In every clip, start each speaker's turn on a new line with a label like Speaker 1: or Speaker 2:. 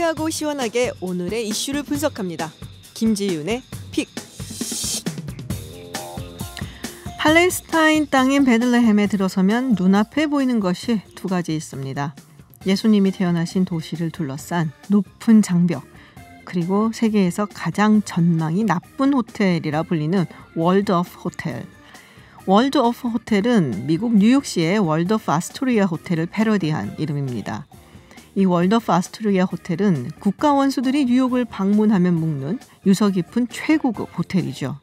Speaker 1: 상쾌하고 시원하게 오늘의 이슈를 분석합니다. 김지윤의 픽. 팔레스타인 땅인 베들레헴에 들어서면 눈앞에 보이는 것이 두 가지 있습니다. 예수님이 태어나신 도시를 둘러싼 높은 장벽, 그리고 세계에서 가장 전망이 나쁜 호텔이라 불리는 월드 오브 호텔. 월드 오브 호텔은 미국 뉴욕시의 월드 오브 아스토리아 호텔을 패러디한 이름입니다. 이 월드 오브 아스토리아 호텔은 국가 원수들이 뉴욕을 방문하면 묵는 유서 깊은 최고급 호텔이죠.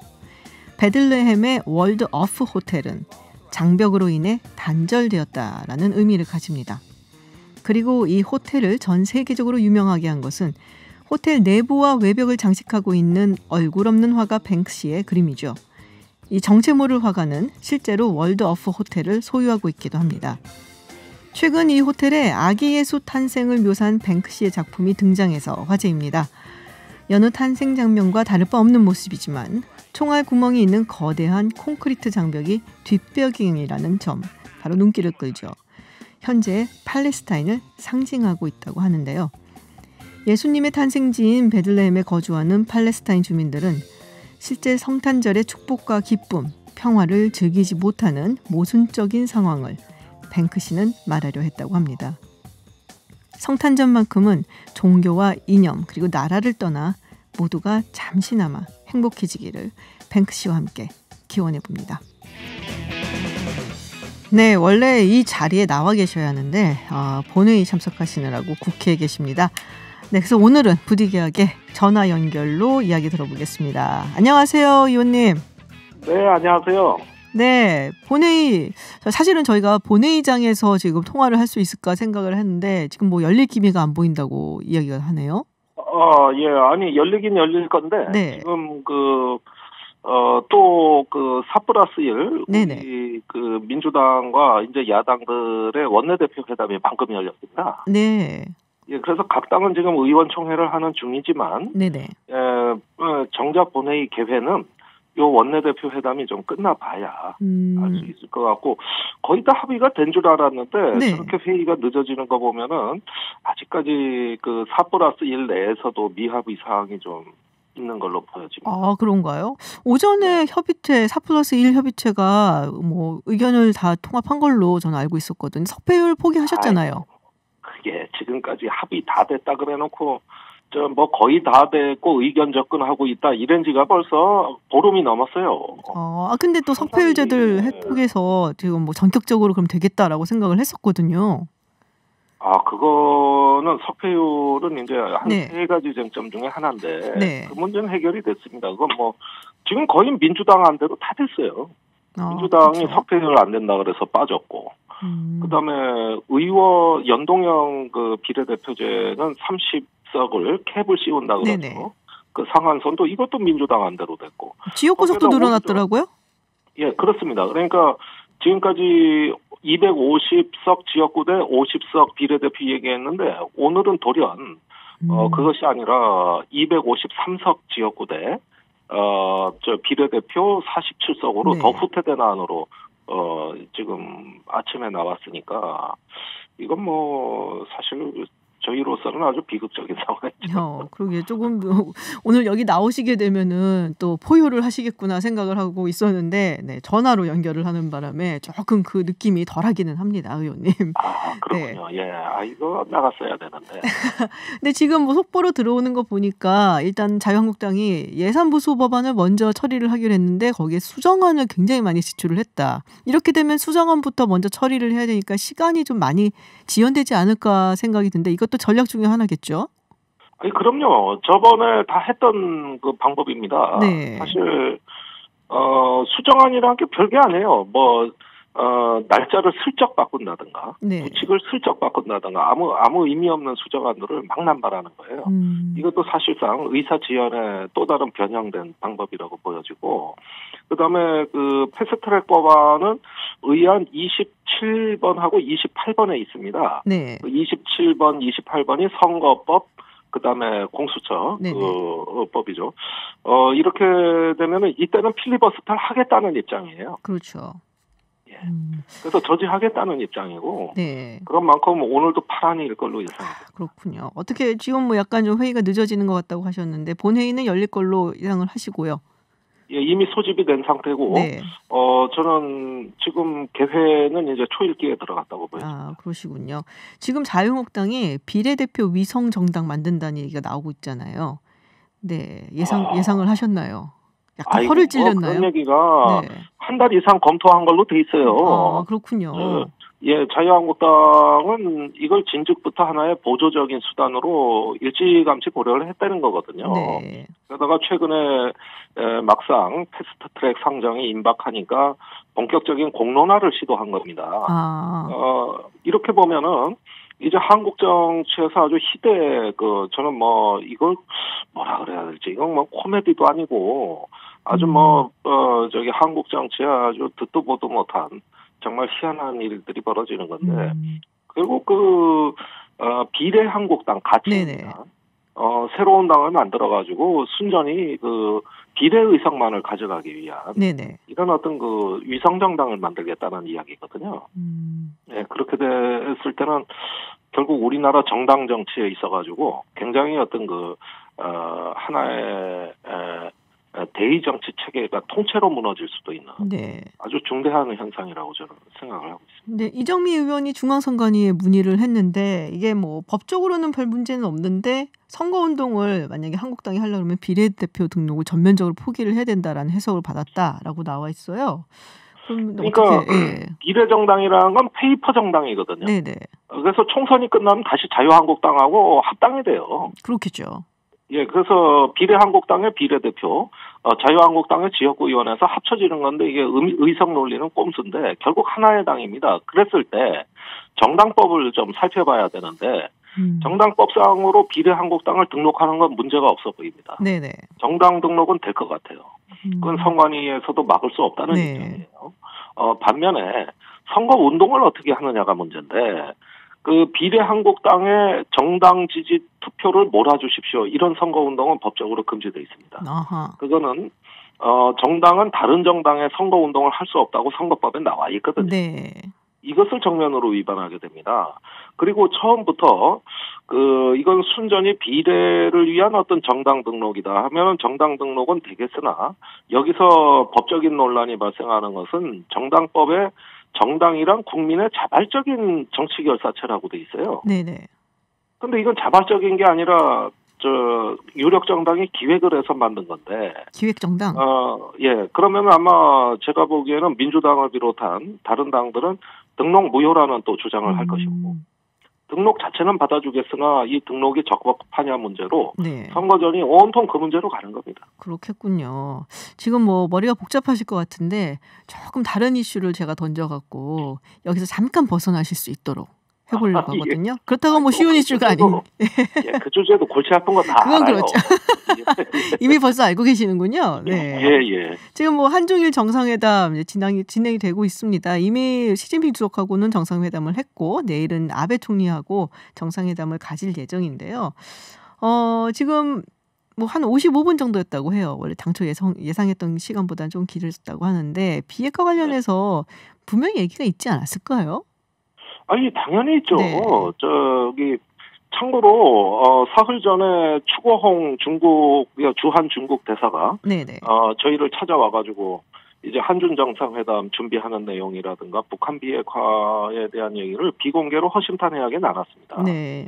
Speaker 1: 베들레헴의 월드 오브 호텔은 장벽으로 인해 단절되었다라는 의미를 가집니다. 그리고 이 호텔을 전 세계적으로 유명하게 한 것은 호텔 내부와 외벽을 장식하고 있는 얼굴 없는 화가 뱅크시의 그림이죠. 이 정체모를 화가는 실제로 월드 오브 호텔을 소유하고 있기도 합니다. 최근 이 호텔에 아기 예수 탄생을 묘사한 뱅크시의 작품이 등장해서 화제입니다. 여느 탄생 장면과 다를 바 없는 모습이지만 총알 구멍이 있는 거대한 콘크리트 장벽이 뒷벽이라는 점, 바로 눈길을 끌죠. 현재 팔레스타인을 상징하고 있다고 하는데요. 예수님의 탄생지인 베들레헴에 거주하는 팔레스타인 주민들은 실제 성탄절의 축복과 기쁨, 평화를 즐기지 못하는 모순적인 상황을 뱅크시는 말하려 했다고 합니다. 성탄절만큼은 종교와 이념 그리고 나라를 떠나 모두가 잠시나마 행복해지기를 뱅크시와 함께 기원해봅니다. 네, 원래 이 자리에 나와 계셔야 하는데 본회의 참석하시느라고 국회에 계십니다. 네, 그래서 오늘은 부득이하게 전화 연결로 이야기 들어보겠습니다. 안녕하세요, 의원님.
Speaker 2: 네, 안녕하세요.
Speaker 1: 네, 본회의, 사실은 저희가 본회의장에서 지금 통화를 할 수 있을까 생각을 했는데 지금 뭐 열릴 기미가 안 보인다고 이야기가 하네요.
Speaker 2: 예, 아니 열리긴 열릴 건데
Speaker 1: 네.
Speaker 2: 지금 또 4+1
Speaker 1: 네네.
Speaker 2: 우리 민주당과 이제 야당들의 원내대표 회담이 방금 열렸습니다.
Speaker 1: 네.
Speaker 2: 예, 그래서 각 당은 지금 의원총회를 하는 중이지만,
Speaker 1: 네네.
Speaker 2: 정작 본회의 개회는 요 원내대표 회담이 좀 끝나봐야 알 수 있을 것 같고, 거의 다 합의가 된 줄 알았는데,
Speaker 1: 네.
Speaker 2: 저렇게 회의가 늦어지는 거 보면은, 아직까지 4+1 내에서도 미합의 사항이 좀 있는 걸로 보여집니다.
Speaker 1: 아, 그런가요? 오전에 협의체, 4+1 협의체가 뭐 의견을 다 통합한 걸로 저는 알고 있었거든요. 석패율 포기하셨잖아요.
Speaker 2: 그게 지금까지 합의 다 됐다 그래 놓고, 거의 다 됐고 의견 접근하고 있다 이런 지가 벌써 보름이 넘었어요.
Speaker 1: 근데 또 석패율제들 회복해서 지금 뭐 전격적으로 그럼 되겠다라고 생각을 했었거든요.
Speaker 2: 그거는 석패율은 이제 한
Speaker 1: 네.
Speaker 2: 3가지 쟁점 중에 하나인데,
Speaker 1: 네.
Speaker 2: 그 문제는 해결이 됐습니다. 그건 지금 거의 민주당 안대로 다 됐어요. 민주당이
Speaker 1: 그렇죠.
Speaker 2: 석패율 안 된다 그래서 빠졌고, 그다음에 의원 연동형 비례대표제는 30석을 캡을 씌운다 그래서 그 상한선도 이것도 민주당 안대로 됐고,
Speaker 1: 지역 구석도 늘어났더라고요.
Speaker 2: 예, 그렇습니다. 그러니까 지금까지 250석 지역구대 50석 비례대표 얘기했는데, 오늘은 돌연 그것이 아니라 253석 지역구대 비례대표 47석으로 더 후퇴된 안으로 지금 아침에 나왔으니까, 이건 사실 저희로서는 아주 비극적인 상황이죠.
Speaker 1: 그러게 조금 오늘 여기 나오시게 되면은 또 포효를 하시겠구나 생각을 하고 있었는데, 네, 전화로 연결을 하는 바람에 조금 그 느낌이 덜하기는 합니다, 의원님.
Speaker 2: 그렇군요. 네. 예, 이거 나갔어야 되는데.
Speaker 1: 근데 지금 뭐 속보로 들어오는 거 보니까 일단 자유한국당이 예산부수 법안을 먼저 처리를 하기로 했는데 거기에 수정안을 굉장히 많이 지출을 했다. 이렇게 되면 수정안부터 먼저 처리를 해야 되니까 시간이 좀 많이 지연되지 않을까 생각이 드는데, 이것도 전략 중에 하나겠죠?
Speaker 2: 그럼요. 저번에 다 했던 그 방법입니다.
Speaker 1: 네.
Speaker 2: 사실 수정안이라는 게 별게 아니에요. 날짜를 슬쩍 바꾼다든가,
Speaker 1: 네.
Speaker 2: 규칙을 슬쩍 바꾼다든가, 아무 의미 없는 수정안들을 막 남발하는 거예요. 이것도 사실상 의사지연의 또 다른 변형된 방법이라고 보여지고, 그다음에 패스트트랙 법안은 의안 27번하고 28번에 있습니다.
Speaker 1: 네.
Speaker 2: 27번, 28번이 선거법, 그다음에 공수처 법이죠. 이렇게 되면은 이때는 필리버스터를 하겠다는 입장이에요.
Speaker 1: 그렇죠.
Speaker 2: 예. 그래서 저지하겠다는 입장이고
Speaker 1: 네.
Speaker 2: 그런 만큼 오늘도 파란일 걸로 예상합니다.
Speaker 1: 그렇군요. 어떻게 지금 뭐 약간 좀 회의가 늦어지는 것 같다고 하셨는데 본회의는 열릴 걸로 예상을 하시고요.
Speaker 2: 예, 이미 소집이 된 상태고
Speaker 1: 네.
Speaker 2: 저는 지금 개회는 이제 초읽기에 들어갔다고 보여집니다.
Speaker 1: 아, 그러시군요. 지금 자유한국당이 비례대표 위성 정당 만든다는 얘기가 나오고 있잖아요. 네, 예상을 하셨나요? 약간 허를 찔렸나요?
Speaker 2: 그런 얘기가
Speaker 1: 네.
Speaker 2: 한 달 이상 검토한 걸로 돼 있어요.
Speaker 1: 아, 그렇군요.
Speaker 2: 예, 자유한국당은 이걸 진즉부터 하나의 보조적인 수단으로 일찌감치 고려를 했다는 거거든요.
Speaker 1: 네.
Speaker 2: 그러다가 최근에 막상 패스트트랙 상정이 임박하니까 본격적인 공론화를 시도한 겁니다.
Speaker 1: 아.
Speaker 2: 이렇게 보면은 이제 한국 정치에서 아주 저는 이걸 뭐라 그래야 될지, 이건 코미디도 아니고 아주 한국 정치에 아주 듣도 보도 못한 정말 희한한 일들이 벌어지는 건데, 결국 비례한국당 가치입니다. 새로운 당을 만들어가지고 순전히 비례 의석만을 가져가기 위한
Speaker 1: 네네.
Speaker 2: 이런 어떤 위성정당을 만들겠다는 이야기거든요. 네, 그렇게 됐을 때는 결국 우리나라 정당 정치에 있어가지고 굉장히 어떤 하나의 대의 정치 체계가 통째로 무너질 수도 있는
Speaker 1: 네.
Speaker 2: 아주 중대한 현상이라고 저는 생각을 하고 있습니다.
Speaker 1: 네, 이정미 의원이 중앙선관위에 문의를 했는데 이게 뭐 법적으로는 별 문제는 없는데 선거운동을 만약에 한국당이 하려고 하면 비례대표 등록을 전면적으로 포기를 해야 된다라는 해석을 받았다라고 나와 있어요.
Speaker 2: 그러니까
Speaker 1: 예.
Speaker 2: 비례정당이라는 건 페이퍼 정당이거든요.
Speaker 1: 네네.
Speaker 2: 그래서 총선이 끝나면 다시 자유한국당하고 합당이 돼요.
Speaker 1: 그렇겠죠.
Speaker 2: 예, 그래서 비례한국당의 비례대표, 자유한국당의 지역구의원에서 합쳐지는 건데 이게 의석 논리는 꼼수인데 결국 하나의 당입니다. 그랬을 때 정당법을 좀 살펴봐야 되는데 정당법상으로 비례한국당을 등록하는 건 문제가 없어 보입니다.
Speaker 1: 네네.
Speaker 2: 정당 등록은 될 것 같아요. 그건 선관위에서도 막을 수 없다는 입장이에요. 반면에 선거 운동을 어떻게 하느냐가 문제인데 비례한국당의 정당 지지 투표를 몰아주십시오. 이런 선거운동은 법적으로 금지되어 있습니다.
Speaker 1: 아하.
Speaker 2: 그거는 정당은 다른 정당의 선거운동을 할 수 없다고 선거법에 나와 있거든요.
Speaker 1: 네.
Speaker 2: 이것을 정면으로 위반하게 됩니다. 그리고 처음부터 이건 순전히 비례를 위한 어떤 정당 등록이다 하면 정당 등록은 되겠으나 여기서 법적인 논란이 발생하는 것은 정당법에 정당이란 국민의 자발적인 정치 결사체라고 돼 있어요.
Speaker 1: 네네.
Speaker 2: 근데 이건 자발적인 게 아니라 유력 정당이 기획을 해서 만든 건데.
Speaker 1: 기획정당?
Speaker 2: 예. 그러면 아마 제가 보기에는 민주당을 비롯한 다른 당들은 등록 무효라는 또 주장을 할 것이고. 등록 자체는 받아주겠으나 이 등록이 적법하냐 문제로
Speaker 1: 네.
Speaker 2: 선거 전이 온통 그 문제로 가는 겁니다.
Speaker 1: 그렇겠군요. 지금 머리가 복잡하실 것 같은데 조금 다른 이슈를 제가 던져갖고 여기서 잠깐 벗어나실 수 있도록 해보려고 하거든요. 그렇다고 쉬운 이슈가 아니에요.
Speaker 2: 예, 그 주제도 골치 아픈 거 다
Speaker 1: 그건
Speaker 2: 알아요.
Speaker 1: 그렇죠. 이미 벌써 알고 계시는군요. 네.
Speaker 2: 예.
Speaker 1: 지금 한중일 정상회담 진행이 되고 있습니다. 이미 시진핑 주석하고는 정상회담을 했고 내일은 아베 총리하고 정상회담을 가질 예정인데요. 지금 한 55분 정도였다고 해요. 원래 당초 예상했던 시간보다는 좀 길었다고 하는데 비핵화 관련해서 분명히 얘기가 있지 않았을까요?
Speaker 2: 아니 당연히 있죠.
Speaker 1: 네.
Speaker 2: 참고로 사흘 전에 추고홍 주한 중국 대사가
Speaker 1: 네네.
Speaker 2: 저희를 찾아와가지고 이제 한중 정상회담 준비하는 내용이라든가 북한 비핵화에 대한 얘기를 비공개로 허심탄회하게 나눴습니다.
Speaker 1: 네.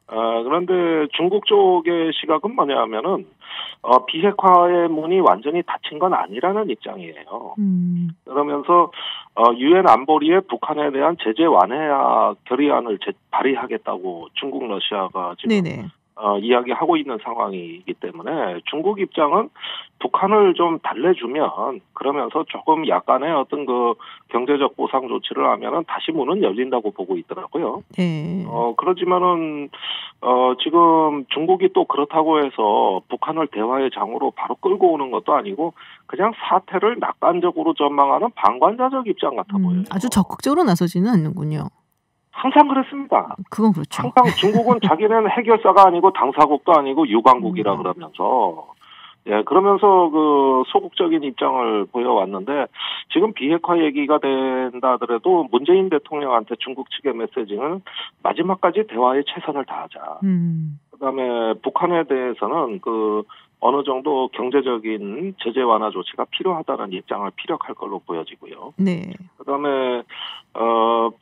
Speaker 2: 그런데 중국 쪽의 시각은 뭐냐면은 비핵화의 문이 완전히 닫힌 건 아니라는 입장이에요. 그러면서 유엔 안보리에 북한에 대한 제재 완화 결의안을 발의하겠다고 중국 러시아가 지금
Speaker 1: 네네.
Speaker 2: 이야기하고 있는 상황이기 때문에 중국 입장은 북한을 좀 달래주면 그러면서 조금 약간의 어떤 경제적 보상 조치를 하면은 다시 문은 열린다고 보고 있더라고요.
Speaker 1: 네.
Speaker 2: 그렇지만은 지금 중국이 또 그렇다고 해서 북한을 대화의 장으로 바로 끌고 오는 것도 아니고 그냥 사태를 낙관적으로 전망하는 방관자적 입장 같아 보여요.
Speaker 1: 아주 적극적으로 나서지는 않는군요.
Speaker 2: 항상 그랬습니다.
Speaker 1: 그건 그렇죠.
Speaker 2: 항상 중국은 자기는 해결사가 아니고 당사국도 아니고 유관국이라 그러면서 예, 그러면서 그 소극적인 입장을 보여왔는데 지금 비핵화 얘기가 된다 하더라도 문재인 대통령한테 중국 측의 메시지는 마지막까지 대화에 최선을 다하자. 그다음에 북한에 대해서는 그 어느 정도 경제적인 제재 완화 조치가 필요하다는 입장을 피력할 걸로 보여지고요.
Speaker 1: 네.
Speaker 2: 그다음에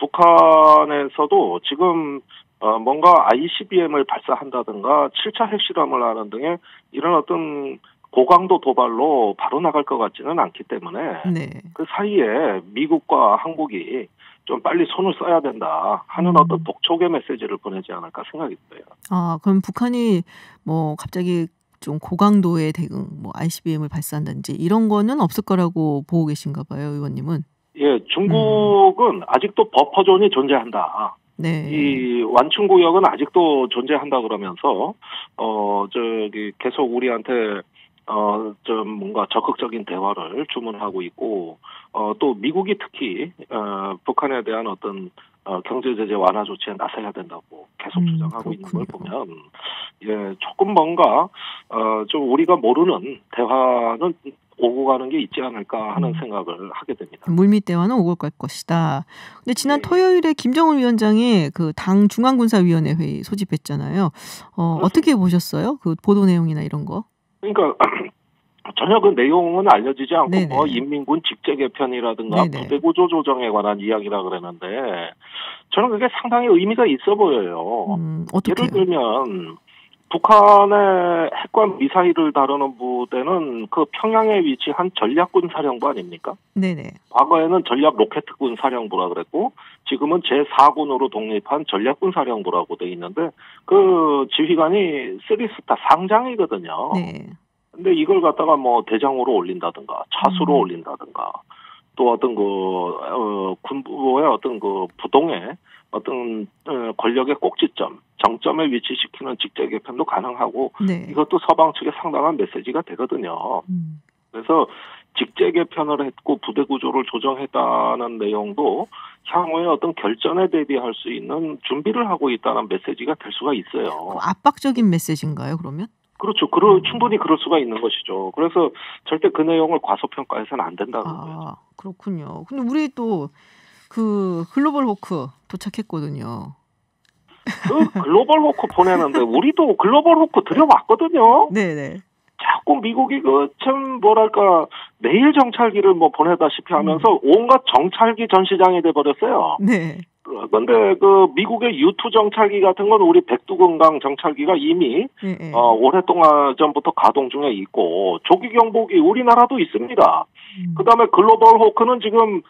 Speaker 2: 북한에서도 지금 뭔가 ICBM을 발사한다든가 7차 핵실험을 하는 등의 이런 어떤 고강도 도발로 바로 나갈 것 같지는 않기 때문에
Speaker 1: 네.
Speaker 2: 그 사이에 미국과 한국이 좀 빨리 손을 써야 된다 하는 어떤 독촉의 메시지를 보내지 않을까 생각이 들어요.
Speaker 1: 아, 그럼 북한이 뭐 갑자기 좀 고강도의 대응, 뭐 ICBM을 발사한다든지 이런 거는 없을 거라고 보고 계신가 봐요, 의원님은.
Speaker 2: 예, 중국은 아직도 버퍼존이 존재한다.
Speaker 1: 네.
Speaker 2: 이 완충구역은 아직도 존재한다 그러면서 계속 우리한테 좀 뭔가 적극적인 대화를 주문하고 있고 또 미국이 특히 북한에 대한 어떤 경제 제재 완화 조치에 나서야 된다고 계속 주장하고
Speaker 1: 그렇군요.
Speaker 2: 있는 걸 보면 예, 조금 뭔가 좀 우리가 모르는 대화는 오고 가는 게 있지 않을까 하는 생각을 하게 됩니다.
Speaker 1: 물밑 대화는 오고 갈 것이다. 근데 지난
Speaker 2: 예.
Speaker 1: 토요일에 김정은 위원장이 그 당 중앙군사위원회 회의 소집했잖아요. 어떻게 보셨어요? 그 보도 내용이나 이런 거?
Speaker 2: 그러니까 전혀 그 내용은 알려지지 않고
Speaker 1: 네네.
Speaker 2: 뭐 인민군 직제 개편이라든가
Speaker 1: 네네.
Speaker 2: 부대 구조 조정에 관한 이야기라 그러는데 저는 그게 상당히 의미가 있어 보여요.
Speaker 1: 어떻게요?
Speaker 2: 예를 들면 북한의 핵과 미사일을 다루는 부대는 그 평양에 위치한 전략군 사령부 아닙니까?
Speaker 1: 네네.
Speaker 2: 과거에는 전략 로켓군 사령부라 그랬고 지금은 제4군으로 독립한 전략군 사령부라고 돼 있는데 그 지휘관이 3스타 상장이거든요.
Speaker 1: 네.
Speaker 2: 근데 이걸 갖다가 뭐 대장으로 올린다든가 차수로 올린다든가 또 어떤 군부의 어떤 그 부동의 어떤 권력의 꼭지점, 정점에 위치시키는 직제 개편도 가능하고
Speaker 1: 네.
Speaker 2: 이것도 서방 측에 상당한 메시지가 되거든요. 그래서 직제 개편을 했고 부대 구조를 조정했다는 내용도 향후에 어떤 결전에 대비할 수 있는 준비를 하고 있다는 메시지가 될 수가 있어요.
Speaker 1: 압박적인 메시지인가요, 그러면?
Speaker 2: 그렇죠. 충분히 그럴 수가 있는 것이죠. 그래서 절대 그 내용을 과소평가해서는 안 된다고 보여요.
Speaker 1: 그렇군요. 근데 우리 또 그 글로벌 호크 도착했거든요.
Speaker 2: 그 글로벌 호크 보내는데 우리도 글로벌 호크 들여왔거든요.
Speaker 1: 네네.
Speaker 2: 자꾸 미국이 참 뭐랄까 내일 정찰기를 뭐 보내다시피 하면서 온갖 정찰기 전시장이 돼버렸어요.
Speaker 1: 네.
Speaker 2: 그런데 그 미국의 U2 정찰기 같은 건 우리 백두근강 정찰기가 이미
Speaker 1: 네.
Speaker 2: 오랫동안 전부터 가동 중에 있고 조기 경보기 우리나라도 있습니다. 그다음에 글로벌 호크는 지금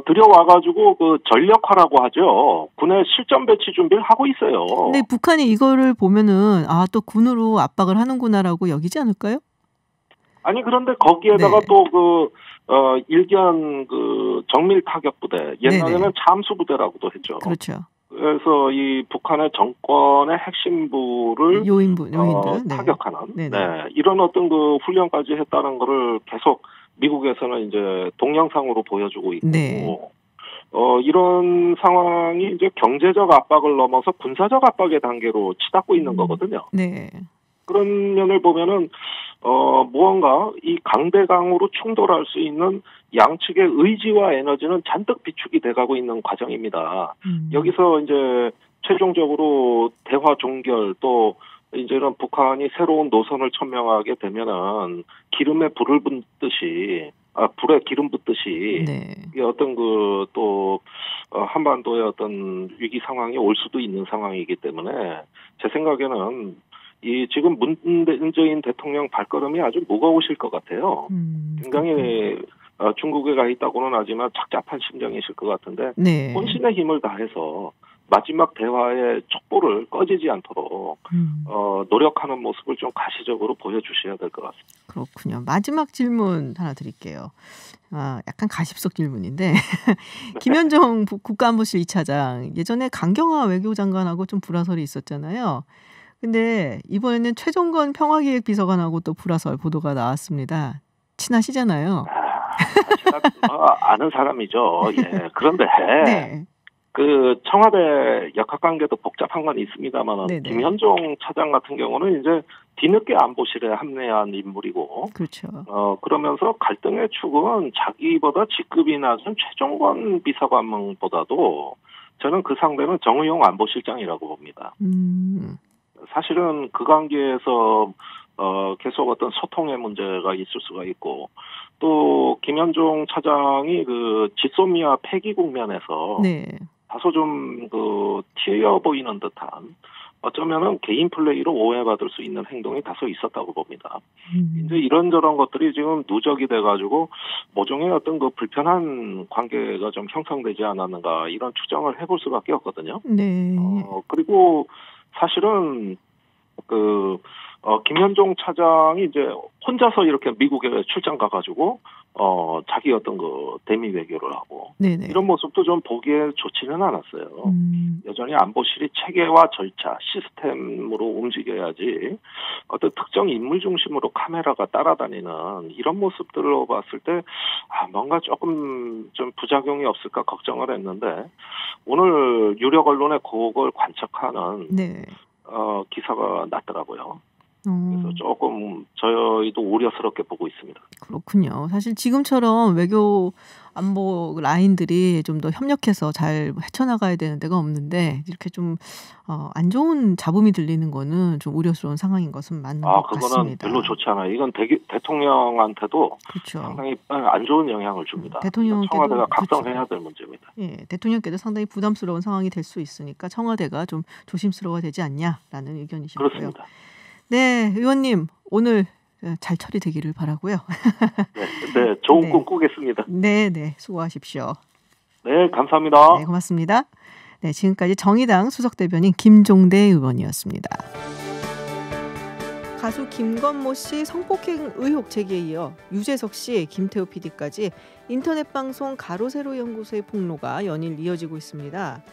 Speaker 2: 들여와가지고 그 전력화라고 하죠. 군의 실전 배치 준비를 하고 있어요.
Speaker 1: 근데 북한이 이거를 보면은 또 군으로 압박을 하는구나라고 여기지 않을까요?
Speaker 2: 아니 그런데 거기에다가
Speaker 1: 네.
Speaker 2: 또 일견 정밀 타격 부대 옛날에는
Speaker 1: 네네.
Speaker 2: 참수 부대라고도 했죠.
Speaker 1: 그렇죠.
Speaker 2: 그래서 이 북한의 정권의 핵심부를
Speaker 1: 요인들.
Speaker 2: 타격하는
Speaker 1: 네네.
Speaker 2: 이런 어떤 그 훈련까지 했다는 거를 계속 미국에서는 이제 동영상으로 보여주고 있고
Speaker 1: 네.
Speaker 2: 이런 상황이 이제 경제적 압박을 넘어서 군사적 압박의 단계로 치닫고 있는 거거든요.
Speaker 1: 네.
Speaker 2: 그런 면을 보면은 무언가 이 강대강으로 충돌할 수 있는 양측의 의지와 에너지는 잔뜩 비축이 돼가고 있는 과정입니다. 여기서 이제 최종적으로 대화 종결 또 이제는 북한이 새로운 노선을 천명하게 되면은 기름에 불을 붓듯이 불에 기름 붓듯이
Speaker 1: 네.
Speaker 2: 어떤 또 한반도의 어떤 위기 상황이 올 수도 있는 상황이기 때문에 제 생각에는 이 지금 문재인 대통령 발걸음이 아주 무거우실 것 같아요. 굉장히 중국에 가 있다고는 하지만 착잡한 심정이실 것 같은데
Speaker 1: 네.
Speaker 2: 혼신의 힘을 다해서 마지막 대화의 촛불을 꺼지지 않도록 노력하는 모습을 좀 가시적으로 보여주셔야 될 것 같습니다.
Speaker 1: 그렇군요. 마지막 질문 하나 드릴게요. 약간 가십적 질문인데 김현정 국가안보실 2차장 예전에 강경화 외교장관하고 좀 불화설이 있었잖아요. 근데 이번에는 최종건 평화기획비서관하고 또 불화설 보도가 나왔습니다. 친하시잖아요.
Speaker 2: 제가 아는 사람이죠. 예. 그런데
Speaker 1: 네.
Speaker 2: 그 청와대 역학관계도 복잡한 건 있습니다만 김현종 차장 같은 경우는 이제 뒤늦게 안보실에 합류한 인물이고,
Speaker 1: 그렇죠.
Speaker 2: 그러면서 갈등의 축은 자기보다 직급이 낮은 최종권 비서관보다도 저는 그 상대는 정의용 안보실장이라고 봅니다. 사실은 그 관계에서 계속 어떤 소통의 문제가 있을 수가 있고, 또 김현종 차장이 그 지소미아 폐기 국면에서
Speaker 1: 네.
Speaker 2: 다소 좀 그 튀어 보이는 듯한, 어쩌면은 개인 플레이로 오해받을 수 있는 행동이 다소 있었다고 봅니다. 이제 이런저런 것들이 지금 누적이 돼가지고 모종의 어떤 그 불편한 관계가 좀 형성되지 않았는가, 이런 추정을 해볼 수밖에 없거든요.
Speaker 1: 네.
Speaker 2: 그리고 사실은 김현종 차장이 이제 혼자서 이렇게 미국에 출장 가가지고 자기 어떤 그 대미 외교를 하고, 네네. 이런 모습도 좀 보기에 좋지는 않았어요. 여전히 안보실이 체계와 절차, 시스템으로 움직여야지 어떤 특정 인물 중심으로 카메라가 따라다니는 이런 모습들로 봤을 때 뭔가 조금 좀 부작용이 없을까 걱정을 했는데, 오늘 유력 언론의 그걸 관측하는 네. 기사가 났더라고요. 그래서 조금 저희도 우려스럽게 보고 있습니다.
Speaker 1: 그렇군요. 사실 지금처럼 외교 안보 라인들이 좀 더 협력해서 잘 헤쳐나가야 되는 데가 없는데, 이렇게 좀 안 좋은 잡음이 들리는 거는 좀 우려스러운 상황인 것은 맞는 것 같습니다.
Speaker 2: 그거는 별로 좋지 않아요. 이건 대통령한테도
Speaker 1: 그렇죠.
Speaker 2: 상당히 안 좋은 영향을 줍니다. 청와대가 각성해야 될 문제입니다.
Speaker 1: 예, 대통령께도 상당히 부담스러운 상황이 될 수 있으니까 청와대가 좀 조심스러워야 되지 않냐라는 의견이셨고요.
Speaker 2: 그렇습니다.
Speaker 1: 네, 의원님 오늘 잘 처리되기를 바라고요.
Speaker 2: 네, 좋은 꿈 꾸겠습니다.
Speaker 1: 네, 수고하십시오.
Speaker 2: 네, 감사합니다.
Speaker 1: 네, 고맙습니다. 네, 지금까지 정의당 수석대변인 김종대 의원이었습니다. 가수 김건모 씨 성폭행 의혹 제기에 이어 유재석 씨, 김태우 PD까지 인터넷 방송 가로세로 연구소의 폭로가 연일 이어지고 있습니다.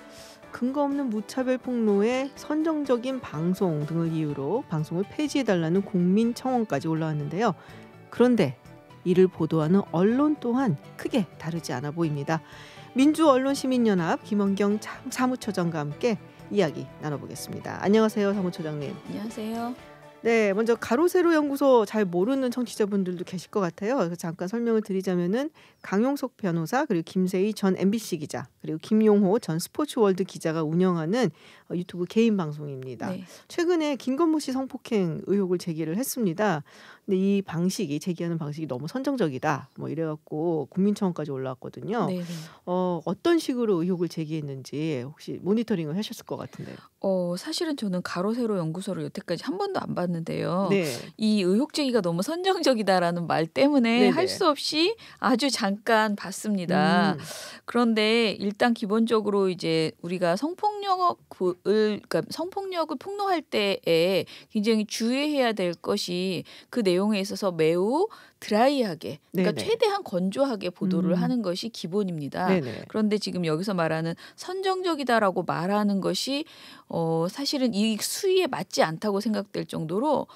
Speaker 1: 근거 없는 무차별 폭로에 선정적인 방송 등을 이유로 방송을 폐지해달라는 국민 청원까지 올라왔는데요. 그런데 이를 보도하는 언론 또한 크게 다르지 않아 보입니다. 민주언론시민연합 김원경 사무처장과 함께 이야기 나눠보겠습니다. 안녕하세요, 사무처장님.
Speaker 3: 안녕하세요.
Speaker 1: 네, 먼저 가로세로 연구소 잘 모르는 청취자분들도 계실 것 같아요. 그래서 잠깐 설명을 드리자면은 강용석 변호사, 그리고 김세희 전 MBC 기자, 그리고 김용호 전 스포츠월드 기자가 운영하는 유튜브 개인 방송입니다. 네. 최근에 김건모 씨 성폭행 의혹을 제기를 했습니다. 근데 이 방식이, 제기하는 방식이 너무 선정적이다, 뭐 이래갖고 국민청원까지 올라왔거든요. 네네. 어떤 식으로 의혹을 제기했는지 혹시 모니터링을 하셨을 것 같은데요.
Speaker 3: 사실은 저는 가로세로 연구소를 여태까지 한 번도 안 봤는데요.
Speaker 1: 네.
Speaker 3: 이 의혹 제기가 너무 선정적이다라는 말 때문에 할 수 없이 아주 잠깐 봤습니다. 그런데 일단 기본적으로 이제 우리가 그러니까 성폭력을 폭로할 때에 굉장히 주의해야 될 것이 그 내용에 있어서 매우 드라이하게, 그러니까 네네. 최대한 건조하게 보도를 하는 것이 기본입니다. 네네. 그런데 지금 여기서 말하는 선정적이다라고 말하는 것이 사실은 이 수위에 맞지 않다고 생각될 정도로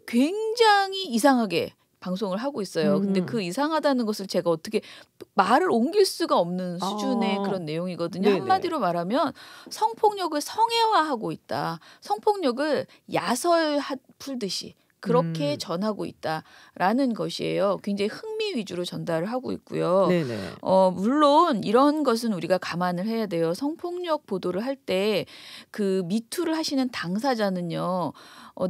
Speaker 3: 굉장히 이상하게 방송을 하고 있어요. 근데 그 이상하다는 것을 제가 어떻게 말을 옮길 수가 없는 수준의 그런 내용이거든요. 네네. 한마디로 말하면 성폭력을 성애화하고 있다. 성폭력을 야설 풀듯이 그렇게 전하고 있다라는 것이에요. 굉장히 흥미 위주로 전달을 하고 있고요.
Speaker 1: 네네.
Speaker 3: 물론 이런 것은 우리가 감안을 해야 돼요. 성폭력 보도를 할 때 그 미투를 하시는 당사자는요.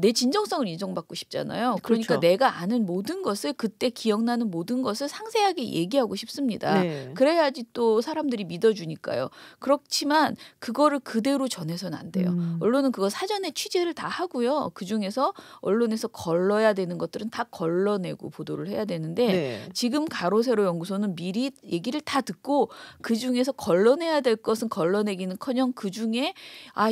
Speaker 3: 내 진정성을 인정받고 싶잖아요. 그러니까 그렇죠. 내가 아는 모든 것을, 그때 기억나는 모든 것을 상세하게 얘기하고 싶습니다. 네. 그래야지 또 사람들이 믿어주니까요. 그렇지만 그거를 그대로 전해서는 안 돼요. 언론은 그거 사전에 취재를 다 하고요. 그중에서 언론에서 걸러야 되는 것들은 다 걸러내고 보도를 해야 되는데 네. 지금 가로세로 연구소는 미리 얘기를 다 듣고 그중에서 걸러내야 될 것은 걸러내기는커녕 그중에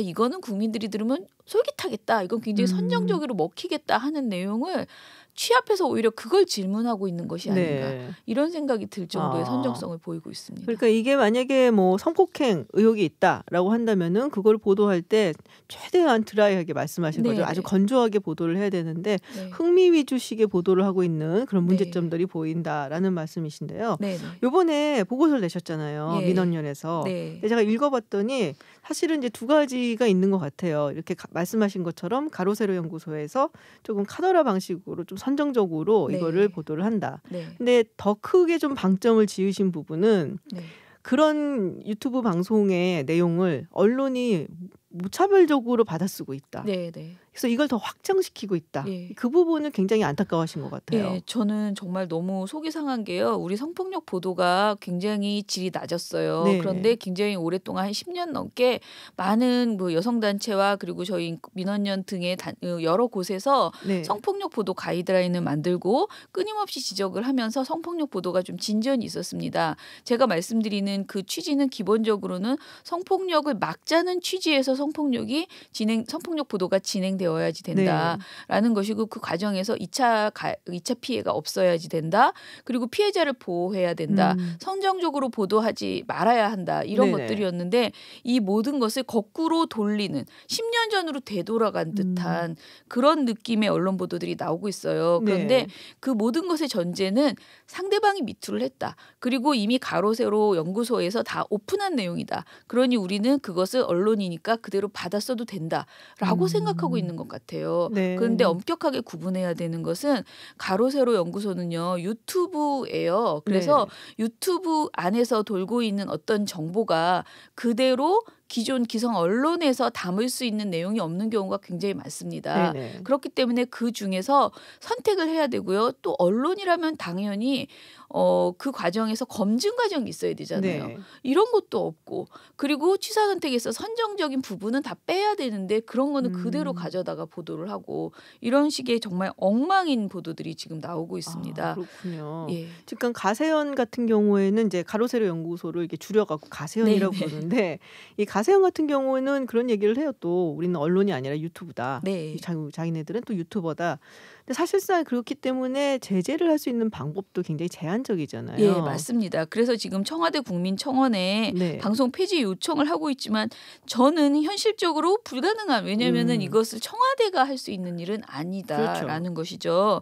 Speaker 3: 이거는 국민들이 들으면 솔깃하겠다, 이건 굉장히 선정적으로 먹히겠다 하는 내용을 취합해서 오히려 그걸 질문하고 있는 것이 아닌가, 네. 이런 생각이 들 정도의 선정성을 보이고 있습니다.
Speaker 1: 그러니까 이게 만약에 뭐 성폭행 의혹이 있다라고 한다면은 그걸 보도할 때 최대한 드라이하게 말씀하신 거죠. 아주 건조하게 보도를 해야 되는데 흥미 위주식의 보도를 하고 있는 그런 문제점들이 보인다라는 말씀이신데요. 이번에 보고서를 내셨잖아요. 민원연에서. 근데 제가 읽어봤더니 사실은 이제 두 가지가 있는 것 같아요. 이렇게 말씀하신 것처럼 가로세로 연구소에서 조금 카더라 방식으로 좀 선정적으로
Speaker 3: 네.
Speaker 1: 이거를 보도를 한다.
Speaker 3: 네.
Speaker 1: 근데 더 크게 좀 방점을 지으신 부분은
Speaker 3: 네.
Speaker 1: 그런 유튜브 방송의 내용을 언론이 무차별적으로 받아쓰고 있다.
Speaker 3: 네, 네.
Speaker 1: 그래서 이걸 더 확장시키고 있다.
Speaker 3: 예.
Speaker 1: 그 부분을 굉장히 안타까워하신 것 같아요.
Speaker 3: 예, 저는 정말 너무 속이 상한 게요. 우리 성폭력 보도가 굉장히 질이 낮았어요.
Speaker 1: 네.
Speaker 3: 그런데 굉장히 오랫동안 한 10년 넘게 많은 뭐 여성단체와 그리고 저희 민원연 등의 여러 곳에서
Speaker 1: 네.
Speaker 3: 성폭력 보도 가이드라인을 만들고 끊임없이 지적을 하면서 성폭력 보도가 좀 진전이 있었습니다. 제가 말씀드리는 그 취지는 기본적으로는 성폭력을 막자는 취지에서 성폭력 보도가 진행되어야지 된다라는 것이고 그 과정에서 2차 피해가 없어야지 된다. 그리고 피해자를 보호해야 된다. 선정적으로 보도하지 말아야 한다. 이런
Speaker 1: 네네.
Speaker 3: 것들이었는데 이 모든 것을 거꾸로 돌리는 10년 전으로 되돌아간 듯한 그런 느낌의 언론 보도들이 나오고 있어요. 그런데
Speaker 1: 네.
Speaker 3: 그 모든 것의 전제는 상대방이 미투를 했다. 그리고 이미 가로세로 연구소에서 다 오픈한 내용이다. 그러니 우리는 그것을 언론이니까 그대로 받아 써도 된다라고 생각하고 있는 것 같아요.
Speaker 1: 네.
Speaker 3: 그런데 엄격하게 구분해야 되는 것은 가로세로 연구소는요. 유튜브예요. 그래서 유튜브 안에서 돌고 있는 어떤 정보가 그대로 기존 기성 언론에서 담을 수 있는 내용이 없는 경우가 굉장히 많습니다.
Speaker 1: 네네.
Speaker 3: 그렇기 때문에 그 중에서 선택을 해야 되고요. 또 언론이라면 당연히 그 과정에서 검증 과정이 있어야 되잖아요.
Speaker 1: 네.
Speaker 3: 이런 것도 없고 그리고 취사 선택에서 선정적인 부분은 다 빼야 되는데 그런 거는 그대로 가져다가 보도를 하고 이런 식의 정말 엉망인 보도들이 지금 나오고 있습니다.
Speaker 1: 아, 그렇군요.
Speaker 3: 예.
Speaker 1: 지금 가세연 같은 경우에는 이제 가로세로 연구소를 이렇게 줄여갖고 가세연이라고
Speaker 3: 네네.
Speaker 1: 부르는데 이 가세연 같은 경우에는 그런 얘기를 해요. 또 우리는 언론이 아니라 유튜브다.
Speaker 3: 네.
Speaker 1: 자기네들은 또 유튜버다. 근데 사실상 그렇기 때문에 제재를 할 수 있는 방법도 굉장히 제한적이잖아요.
Speaker 3: 예, 맞습니다. 그래서 지금 청와대 국민청원에
Speaker 1: 네.
Speaker 3: 방송 폐지 요청을 하고 있지만 저는 현실적으로 불가능한 왜냐하면은 이것을 청와대가 할 수 있는 일은 아니다라는 것이죠.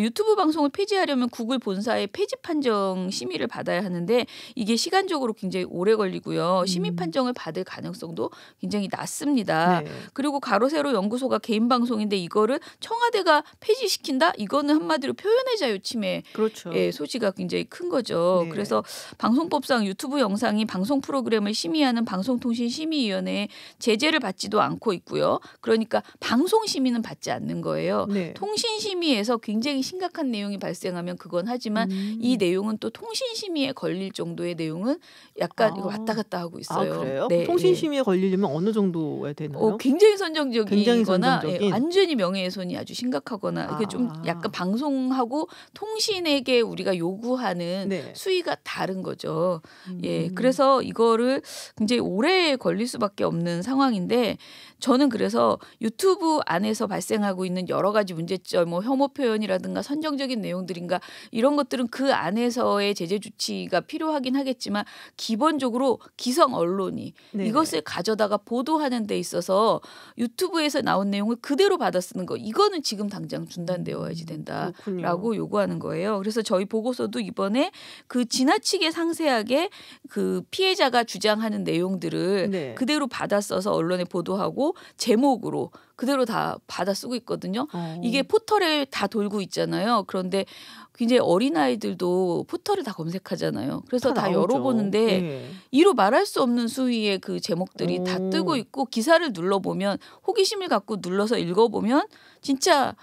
Speaker 3: 유튜브 방송을 폐지하려면 구글 본사의 폐지 판정 심의를 받아야 하는데 이게 시간적으로 굉장히 오래 걸리고요. 심의 판정을 받을 가능성도 굉장히 낮습니다.
Speaker 1: 네.
Speaker 3: 그리고 가로세로 연구소가 개인 방송인데 이거를 청와대가 폐지시킨다? 이거는 한마디로 표현의 자유 침해
Speaker 1: 그렇죠.
Speaker 3: 의 소지가 굉장히 큰 거죠.
Speaker 1: 네.
Speaker 3: 그래서 방송법상 유튜브 영상이 방송 프로그램을 심의하는 방송통신심의위원회에 제재를 받지도 않고 있고요. 그러니까 방송 심의는 받지 않는 거예요.
Speaker 1: 네.
Speaker 3: 통신심의에서 굉장히 심각한 내용이 발생하면 그건 하지만 이 내용은 또 통신심의에 걸릴 정도의 내용은 약간 이거 왔다 갔다 하고 있어요.
Speaker 1: 아, 그래요?
Speaker 3: 네,
Speaker 1: 통신심의에 걸리려면 어느 정도에 되나요?
Speaker 3: 굉장히 선정적이거나
Speaker 1: 굉장히 선정적인?
Speaker 3: 완전히 명예훼손이 아주 심각하거나 이게 좀 약간 방송하고 통신에게 우리가 요구하는
Speaker 1: 네.
Speaker 3: 수위가 다른 거죠. 예, 그래서 이거를 굉장히 오래 걸릴 수밖에 없는 상황인데 저는 그래서 유튜브 안에서 발생하고 있는 여러 가지 문제점, 뭐 혐오 표현이라든가 선정적인 내용들인가 이런 것들은 그 안에서의 제재 조치가 필요하긴 하겠지만 기본적으로 기성 언론이
Speaker 1: 네네.
Speaker 3: 이것을 가져다가 보도하는 데 있어서 유튜브에서 나온 내용을 그대로 받아 쓰는 거 이거는 지금 당장 중단되어야지 된다라고
Speaker 1: 그렇군요.
Speaker 3: 요구하는 거예요. 그래서 저희 보고서도 이번에 그 지나치게 상세하게 그 피해자가 주장하는 내용들을
Speaker 1: 네.
Speaker 3: 그대로 받아 써서 언론에 보도하고 제목으로 그대로 다 받아 쓰고 있거든요. 이게 포털에 다 돌고 있잖아요. 그런데 굉장히 어린아이들도 포털을 다 검색하잖아요. 그래서 다
Speaker 1: 나오죠.
Speaker 3: 열어보는데
Speaker 1: 네.
Speaker 3: 이로 말할 수 없는 수위의 그 제목들이 다 뜨고 있고 기사를 눌러보면 호기심을 갖고 눌러서 읽어보면 진짜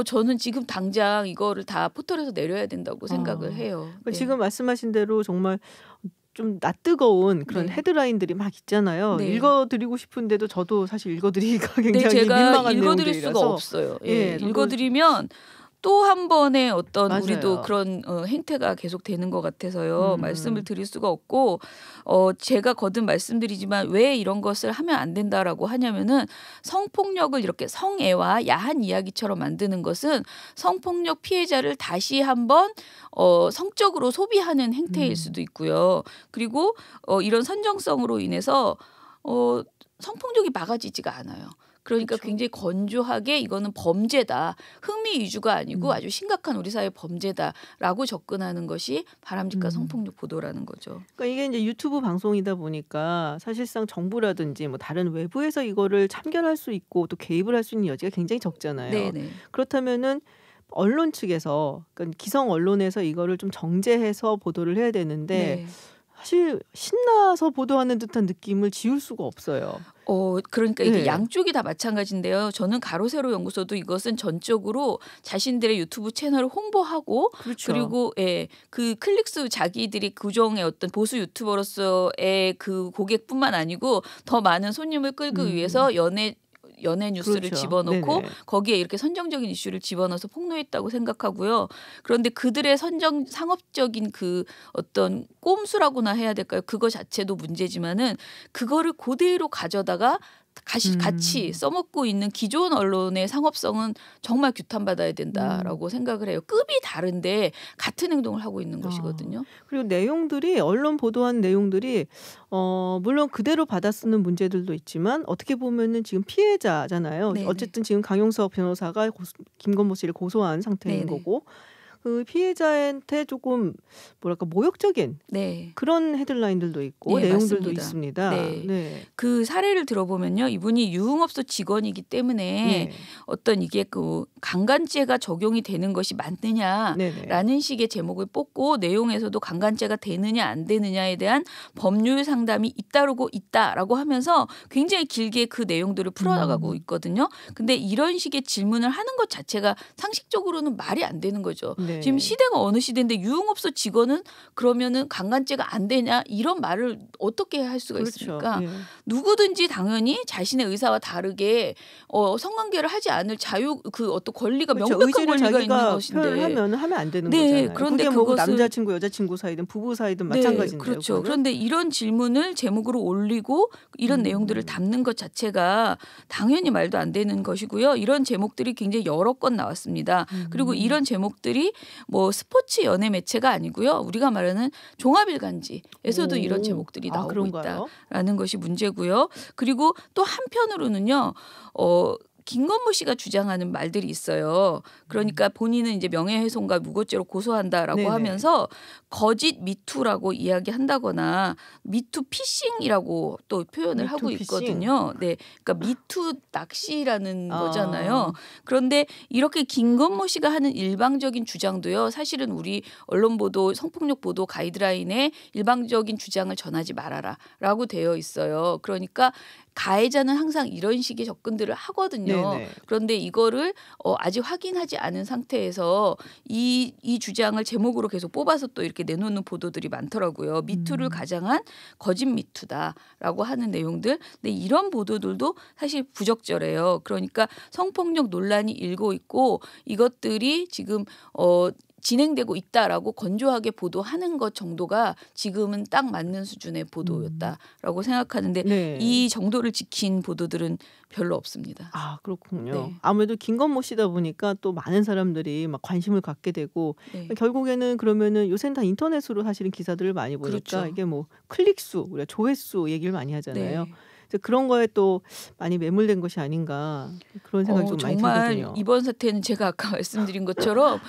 Speaker 3: 저는 지금 당장 이거를 다 포털에서 내려야 된다고 생각을 해요.
Speaker 1: 그러니까 지금 말씀하신 대로 정말 좀 낯뜨거운 그런
Speaker 3: 네.
Speaker 1: 헤드라인들이 막 있잖아요.
Speaker 3: 네.
Speaker 1: 읽어드리고 싶은데도 저도 사실 읽어드리기가
Speaker 3: 네,
Speaker 1: 굉장히
Speaker 3: 제가
Speaker 1: 민망한
Speaker 3: 읽어드릴
Speaker 1: 내용들이라서.
Speaker 3: 수가 없어요.
Speaker 1: 예, 저도-
Speaker 3: 읽어드리면 또 한 번의 어떤
Speaker 1: 맞아요.
Speaker 3: 우리도 그런 행태가 계속 되는 것 같아서요. 말씀을 드릴 수가 없고 제가 거듭 말씀드리지만 왜 이런 것을 하면 안 된다라고 하냐면은 성폭력을 이렇게 성애와 야한 이야기처럼 만드는 것은 성폭력 피해자를 다시 한번 성적으로 소비하는 행태일 수도 있고요. 그리고 이런 선정성으로 인해서 성폭력이 막아지지가 않아요. 그러니까
Speaker 1: 그렇죠.
Speaker 3: 굉장히 건조하게 이거는 범죄다. 흥미 위주가 아니고 아주 심각한 우리 사회 범죄다라고 접근하는 것이 바람직한 성폭력 보도라는 거죠.
Speaker 1: 그러니까 이게 이제 유튜브 방송이다 보니까 사실상 정부라든지 뭐 다른 외부에서 이거를 참견할 수 있고 또 개입을 할 수 있는 여지가 굉장히 적잖아요.
Speaker 3: 네네.
Speaker 1: 그렇다면은 언론 측에서 그러니까 기성 언론에서 이거를 좀 정제해서 보도를 해야 되는데
Speaker 3: 네.
Speaker 1: 사실 신나서 보도하는 듯한 느낌을 지울 수가 없어요.
Speaker 3: 그러니까 이게
Speaker 1: 네.
Speaker 3: 양쪽이 다 마찬가지인데요. 저는 가로세로 연구소도 이것은 전적으로 자신들의 유튜브 채널을 홍보하고
Speaker 1: 그렇죠.
Speaker 3: 그리고 그 클릭수 자기들이 구정의 어떤 보수 유튜버로서의 그 고객뿐만 아니고 더 많은 손님을 끌기 위해서 연예 뉴스를
Speaker 1: 그렇죠.
Speaker 3: 집어넣고
Speaker 1: 네네.
Speaker 3: 거기에 이렇게 선정적인 이슈를 집어넣어서 폭로했다고 생각하고요. 그런데 그들의 상업적인 그 어떤 꼼수라고나 해야 될까요? 그거 자체도 문제지만은 그거를 그대로 가져다가 같이 써먹고 있는 기존 언론의 상업성은 정말 규탄받아야 된다라고 생각을 해요. 급이 다른데 같은 행동을 하고 있는 것이거든요.
Speaker 1: 그리고 내용들이 언론 보도한 내용들이 물론 그대로 받아쓰는 문제들도 있지만 어떻게 보면은 지금 피해자잖아요.
Speaker 3: 네네.
Speaker 1: 어쨌든 지금 강용석 변호사가 김건모 씨를 고소한 상태인
Speaker 3: 네네.
Speaker 1: 거고 그 피해자한테 조금 뭐랄까 모욕적인
Speaker 3: 네.
Speaker 1: 그런 헤드라인들도 있고
Speaker 3: 네,
Speaker 1: 내용들도
Speaker 3: 맞습니다.
Speaker 1: 있습니다.
Speaker 3: 네.
Speaker 1: 네.
Speaker 3: 그 사례를 들어보면요, 이분이 유흥업소 직원이기 때문에
Speaker 1: 네.
Speaker 3: 어떤 이게 그 강간죄가 적용이 되는 것이 맞느냐라는
Speaker 1: 네네.
Speaker 3: 식의 제목을 뽑고 내용에서도 강간죄가 되느냐 안 되느냐에 대한 법률 상담이 잇따르고 있다라고 하면서 굉장히 길게 그 내용들을 풀어나가고 있거든요. 근데 이런 식의 질문을 하는 것 자체가 상식적으로는 말이 안 되는 거죠.
Speaker 1: 네.
Speaker 3: 지금 시대가 어느 시대인데 유흥업소 직원은 그러면은 강간죄가 안 되냐 이런 말을 어떻게 할 수가
Speaker 1: 그렇죠.
Speaker 3: 있습니까?
Speaker 1: 네.
Speaker 3: 누구든지 당연히 자신의 의사와 다르게 성관계를 하지 않을 자유 그 어떤 권리가
Speaker 1: 그렇죠.
Speaker 3: 명백한
Speaker 1: 의지를
Speaker 3: 권리가 있는
Speaker 1: 자기가
Speaker 3: 것인데.
Speaker 1: 표현하면 하면 안 되는
Speaker 3: 네,
Speaker 1: 거잖아요.
Speaker 3: 그런데
Speaker 1: 그게 뭐
Speaker 3: 그것을-
Speaker 1: 남자친구 여자친구 사이든 부부 사이든
Speaker 3: 네,
Speaker 1: 마찬가지인데요.
Speaker 3: 그렇죠.
Speaker 1: 그거는?
Speaker 3: 그런데 이런 질문을 제목으로 올리고 이런 내용들을 담는 것 자체가 당연히 말도 안 되는 것이고요. 이런 제목들이 굉장히 여러 건 나왔습니다. 그리고 이런 제목들이 뭐 스포츠 연예 매체가 아니고요. 우리가 말하는 종합일간지에서도 이런 제목들이 나오고
Speaker 1: 그런가요?
Speaker 3: 있다라는 것이 문제고요. 그리고 또 한편으로는요. 김건모 씨가 주장하는 말들이 있어요. 그러니까 본인은 이제 명예훼손과 무고죄로 고소한다라고
Speaker 1: 네네.
Speaker 3: 하면서 거짓 미투라고 이야기한다거나 미투 피싱이라고 또 표현을
Speaker 1: 미투
Speaker 3: 하고
Speaker 1: 피싱?
Speaker 3: 있거든요. 네, 그러니까 미투 낚시라는
Speaker 1: 아.
Speaker 3: 거잖아요. 그런데 이렇게 김건모 씨가 하는 일방적인 주장도요. 사실은 우리 언론 보도, 성폭력 보도 가이드라인에 일방적인 주장을 전하지 말아라라고 되어 있어요. 그러니까 가해자는 항상 이런 식의 접근들을 하거든요.
Speaker 1: 네네.
Speaker 3: 그런데 이거를 아직 확인하지 않은 상태에서 이 주장을 제목으로 계속 뽑아서 또 이렇게 내놓는 보도들이 많더라고요. 미투를 가장한 거짓 미투다라고 하는 내용들. 근데 이런 보도들도 사실 부적절해요. 그러니까 성폭력 논란이 일고 있고 이것들이 지금 진행되고 있다라고 건조하게 보도하는 것 정도가 지금은 딱 맞는 수준의 보도였다라고 생각하는데
Speaker 1: 네.
Speaker 3: 이 정도를 지킨 보도들은 별로 없습니다.
Speaker 1: 아, 그렇군요.
Speaker 3: 네.
Speaker 1: 아무래도 김건모 씨다 보니까 또 많은 사람들이 막 관심을 갖게 되고
Speaker 3: 네.
Speaker 1: 결국에는 그러면은 요새는 다 인터넷으로 사실은 기사들을 많이 보니까
Speaker 3: 그렇죠.
Speaker 1: 이게 뭐 클릭수, 우리가 조회수 얘기를 많이 하잖아요.
Speaker 3: 네.
Speaker 1: 이제 그런 거에 또 많이 매몰된 것이 아닌가 그런 생각이 좀 많이
Speaker 3: 정말
Speaker 1: 들거든요.
Speaker 3: 이번 사태는 제가 아까 말씀드린 것처럼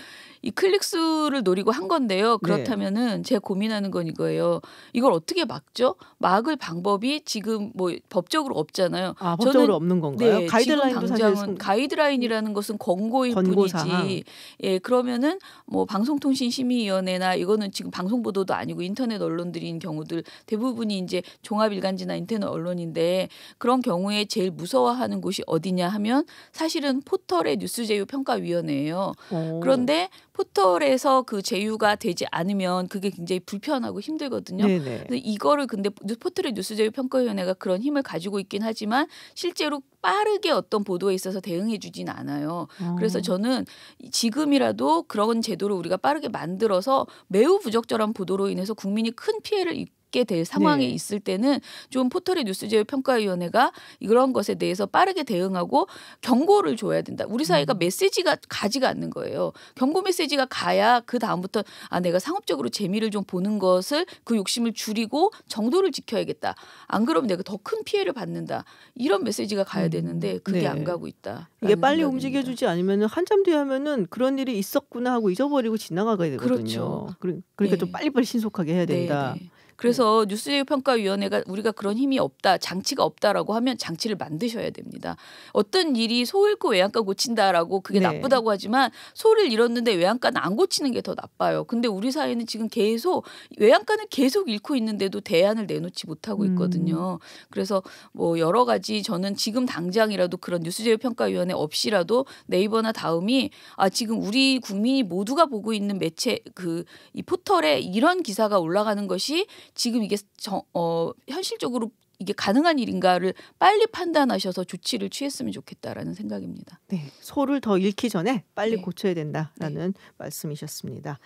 Speaker 3: 이 클릭수를 노리고 한 건데요. 그렇다면은 제가 고민하는 건 이거예요. 이걸 어떻게 막죠? 막을 방법이 지금 뭐 법적으로 없잖아요.
Speaker 1: 아, 법적으로 없는 건가요?
Speaker 3: 네,
Speaker 1: 가이드라인도
Speaker 3: 지금
Speaker 1: 사실
Speaker 3: 당장은 가이드라인이라는 것은 권고일
Speaker 1: 권고사항.
Speaker 3: 뿐이지. 예, 그러면은 뭐 방송통신심의위원회나 이거는 지금 방송 보도도 아니고 인터넷 언론들인 경우들 대부분이 이제 종합일간지나 인터넷 언론인데 그런 경우에 제일 무서워하는 곳이 어디냐 하면 사실은 포털의 뉴스제휴평가위원회예요. 그런데 포털에서 그 제휴가 되지 않으면 그게 굉장히 불편하고 힘들거든요.
Speaker 1: 네네.
Speaker 3: 근데 이거를 근데 포털의 뉴스제휴평가위원회가 그런 힘을 가지고 있긴 하지만 실제로 빠르게 어떤 보도에 있어서 대응해 주진 않아요. 그래서 저는 지금이라도 그런 제도를 우리가 빠르게 만들어서 매우 부적절한 보도로 인해서 국민이 큰 피해를 받게 될 상황에 있을 때는 좀 포털의 뉴스제휴평가위원회가 이런 것에 대해서 빠르게 대응하고 경고를 줘야 된다. 우리 사회가 메시지가 가지가 않는 거예요. 경고 메시지가 가야 그 다음부터 내가 상업적으로 재미를 좀 보는 것을 그 욕심을 줄이고 정도를 지켜야겠다. 안 그러면 내가 더 큰 피해를 받는다. 이런 메시지가 가야 되는데 그게 안 가고 있다.
Speaker 1: 이게 빨리 움직여주지 않으면 한참 뒤에 하면은 그런 일이 있었구나 하고 잊어버리고 지나가게 되거든요.
Speaker 3: 그렇죠.
Speaker 1: 그러니까 좀 빨리빨리 신속하게 해야 된다.
Speaker 3: 그래서 뉴스제휴평가위원회가 우리가 그런 힘이 없다, 장치가 없다라고 하면 장치를 만드셔야 됩니다. 어떤 일이 소 잃고 외양간 고친다라고 그게 나쁘다고 하지만 소를 잃었는데 외양간은 안 고치는 게 더 나빠요. 근데 우리 사회는 지금 계속 외양간을 계속 잃고 있는데도 대안을 내놓지 못하고 있거든요. 그래서 뭐 여러 가지 저는 지금 당장이라도 그런 뉴스제휴평가위원회 없이라도 네이버나 다음이 지금 우리 국민이 모두가 보고 있는 매체 이 포털에 이런 기사가 올라가는 것이 지금 이게 현실적으로 이게 가능한 일인가를 빨리 판단하셔서 조치를 취했으면 좋겠다라는 생각입니다.
Speaker 1: 네, 소를 더 잃기 전에 빨리 고쳐야 된다라는 말씀이셨습니다.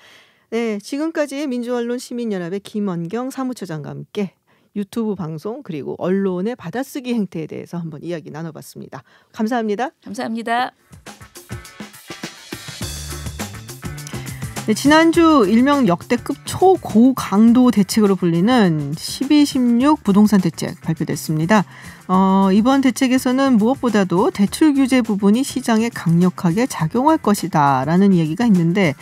Speaker 1: 네, 지금까지 민주언론 시민연합의 김원경 사무처장과 함께 유튜브 방송 그리고 언론의 받아쓰기 행태에 대해서 한번 이야기 나눠봤습니다. 감사합니다.
Speaker 3: 감사합니다.
Speaker 1: 네, 지난주 일명 역대급 초고강도 대책으로 불리는 12.16 부동산 대책 발표됐습니다. 이번 대책에서는 무엇보다도 대출 규제 부분이 시장에 강력하게 작용할 것이다라는 이야기가 있는데